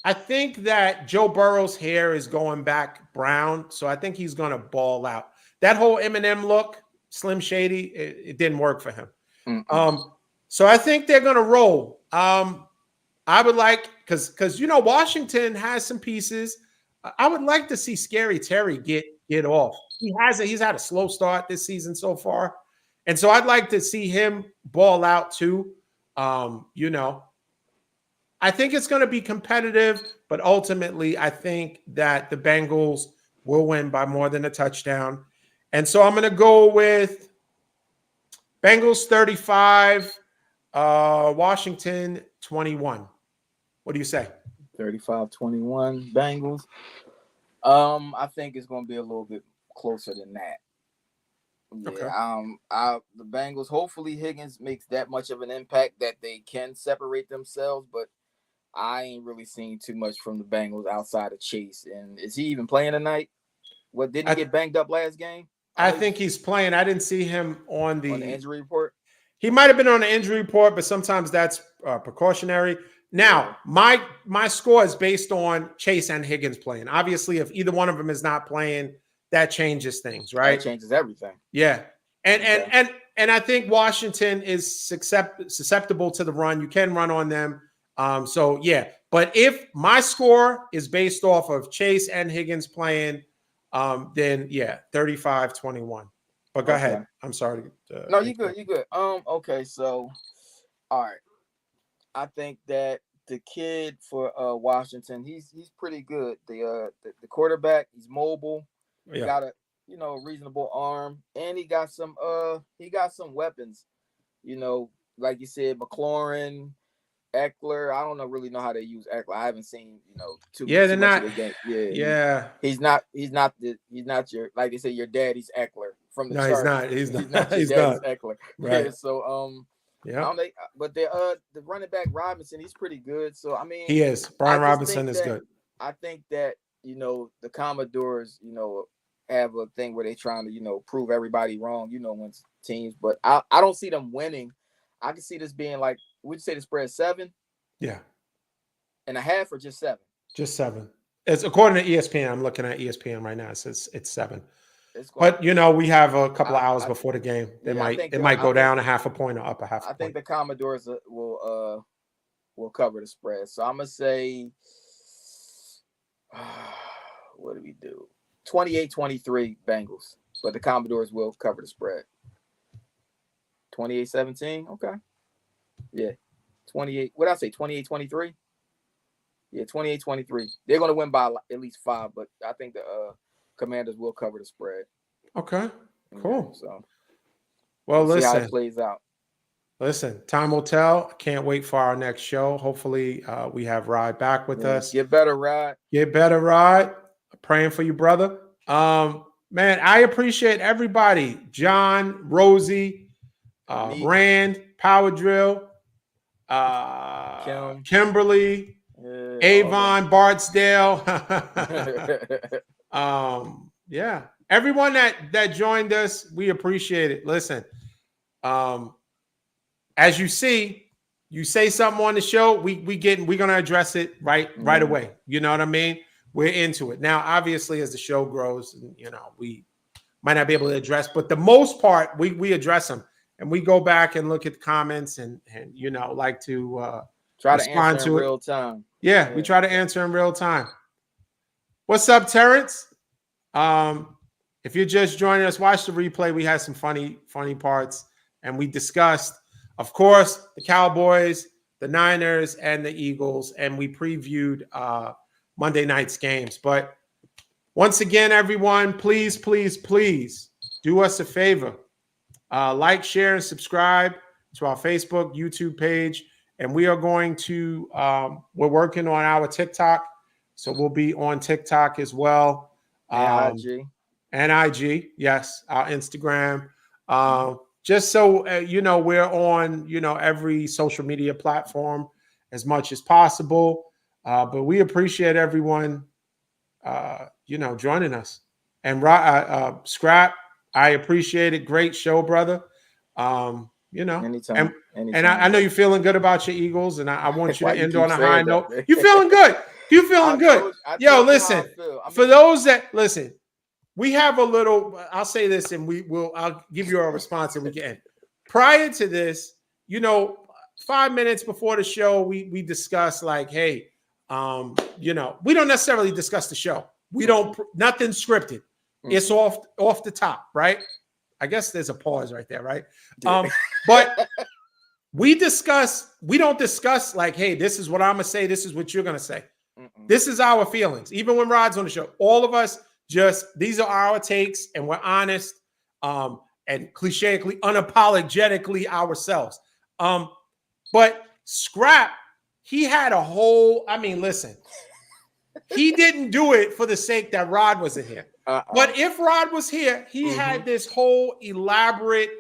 I think that Joe Burrow's hair is going back brown, so I think he's going to ball out. That whole Eminem look, Slim Shady, it didn't work for him. So I think they're going to roll. I would like, because Washington has some pieces. I would like to see Scary Terry get off. He's had a slow start this season so far, and so I'd like to see him ball out too. I think it's going to be competitive, but ultimately I think that the Bengals will win by more than a touchdown. And so I'm going to go with Bengals 35, Washington 21. What do you say? 35-21 Bengals. I think it's going to be a little bit closer than that. Yeah, okay. The Bengals, hopefully Higgins makes that much of an impact that they can separate themselves, but I ain't really seen too much from the Bengals outside of Chase. And is he even playing tonight? Didn't he get banged up last game? I think he's playing. I didn't see him on the injury report. He might have been on the injury report, but sometimes that's precautionary. Now, my score is based on Chase and Higgins playing. Obviously, if either one of them is not playing, that changes things, right? That changes everything. Yeah. And I think Washington is susceptible to the run. You can run on them. So yeah, but if my score is based off of Chase and Higgins playing, then yeah, 35-21. But go ahead. I'm sorry. No, you good. You good. Okay. So, all right. I think that the kid for Washington, he's pretty good. The quarterback, he's mobile. He got a reasonable arm, and he got some weapons. Like you said, McLaurin, Eckler. I don't really know how they use Eckler. I haven't seen too much of the game. Yeah. He's not your, like they say, your daddy's Eckler from the Chargers. He's not. He's not your daddy's Eckler. Right. Yeah. So yeah. But the running back Robinson, he's pretty good. So I mean, he is. Brian Robinson is good. I think that the Commodores have a thing where they're trying to prove everybody wrong. When teams, but I don't see them winning. I can see this being like, would you say the spread 7? Yeah. And a half or just 7? Just 7. It's according to ESPN. I'm looking at ESPN right now. It says it's 7. But we have a couple of hours before the game. It might go down a half a point or up a half a point. I think the Commodores will cover the spread. So I'm gonna say, what do we do? 28-23 Bengals, but the Commodores will cover the spread. 28-17. Okay. Yeah. 28. What did I say? 28-23. Yeah, 28-23. They're gonna win by at least 5, but I think the Commanders will cover the spread. Okay. Cool. So, well, listen. See how it plays out. Listen, time will tell. I can't wait for our next show. Hopefully, we have Rod back with us. Get better, Rod. Get better, Rod. Praying for you, brother. Man, I appreciate everybody. John, Rosie, Rand, Power Drill, Kimberly, Avon, Bartsdale. Yeah. Everyone that joined us, we appreciate it. Listen, as you see, you say something on the show, we're gonna address it right away. You know what I mean? We're into it. Now, obviously, as the show grows, we might not be able to address, but the most part, we address them. And we go back and look at the comments and like to try to answer in real time. Yeah, we try to answer in real time. What's up, Terrence? If you're just joining us, watch the replay. We had some funny parts, and we discussed, of course, the Cowboys, the Niners, and the Eagles, and we previewed Monday night's games. But once again, everyone, please do us a favor. Like, share, and subscribe to our Facebook, YouTube page. And we are going to, we're working on our TikTok. So we'll be on TikTok as well. And IG. And IG, yes, our Instagram. Just so, we're on, every social media platform as much as possible. But we appreciate everyone, joining us. And Scrap, I appreciate it. Great show, brother. Anytime. And I know you're feeling good about your Eagles, and I want you to end on a high note. You feeling good? You feeling good? Yo, listen. For those that listen, we have a little. I'll say this, and I'll give you a response, and we can end. Prior to this, 5 minutes before the show, we discussed like, hey, we don't necessarily discuss the show. We don't nothing scripted. It's off the top, right? I guess there's a pause right there, right? But we don't discuss like, hey, this is what I'm gonna say, this is what you're gonna say. This is our feelings. Even when Rod's on the show, all of us these are our takes, and we're honest, and clicheically, unapologetically ourselves. But Scrap, he had a whole, listen, he didn't do it for the sake that Rod wasn't here. But if Rod was here, he had this whole elaborate,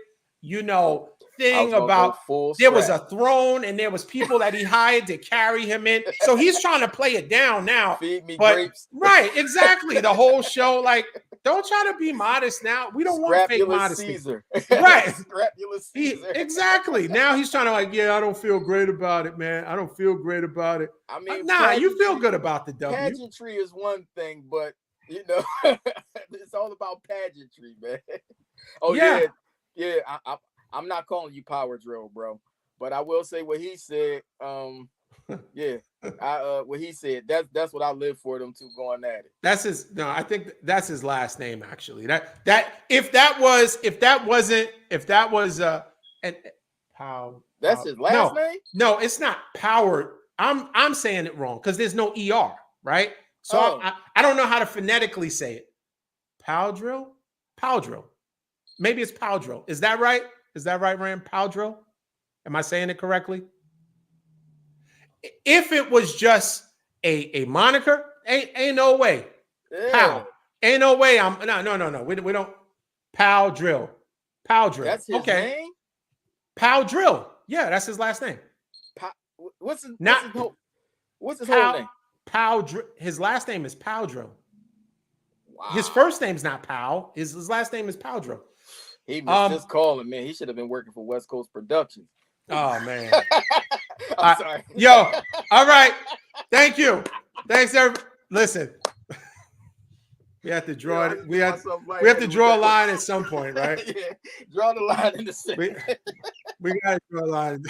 thing about there was a throne and there was people that he hired to carry him in. So he's trying to play it down now. Feed me grapes. Right, exactly. The whole show, like, don't try to be modest now. We don't want fake modesty. Caesar. Right. Scrapulous Caesar. Exactly. Now he's trying to I don't feel great about it, man. I don't feel great about it. You feel good about the W. Pageantry is one thing, but it's all about pageantry, man. Oh yeah. I'm not calling you Power Drill, bro, but I will say what he said. Yeah. What he said, that's what I live for, them two going at it. That's his. No, I think that's his last name actually. That if that was and That's his last no, name? no, it's not Power. I'm saying it wrong because there's no ER, right? So I don't know how to phonetically say it. Powdrill? Powdrill. Maybe it's Powdrill. Is that right? Is that right, Rand? Powdrill? Am I saying it correctly? If it was just a moniker, ain't no way. Yeah. Pow. Ain't no way. No. We don't. Powdrill. Powdrill. That's his name? Powdrill. Yeah, that's his last name. What's his whole name? Powdrill. His last name is Powdrill. Wow. His first name's not Powell. His last name is Powdrill. He missed his calling, man. He should have been working for West Coast Productions. Oh man. I'm sorry. Yo, all right. Thank you. Thanks, everybody. Listen. We have to draw it. We have to draw a line at some point, right? Yeah. Draw the line in the center. We gotta draw a line.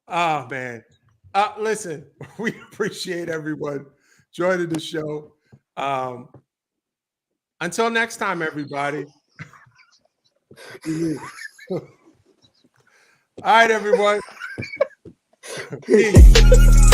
Oh man. Listen, we appreciate everyone joining the show. Until next time, everybody. All right, everyone. Peace.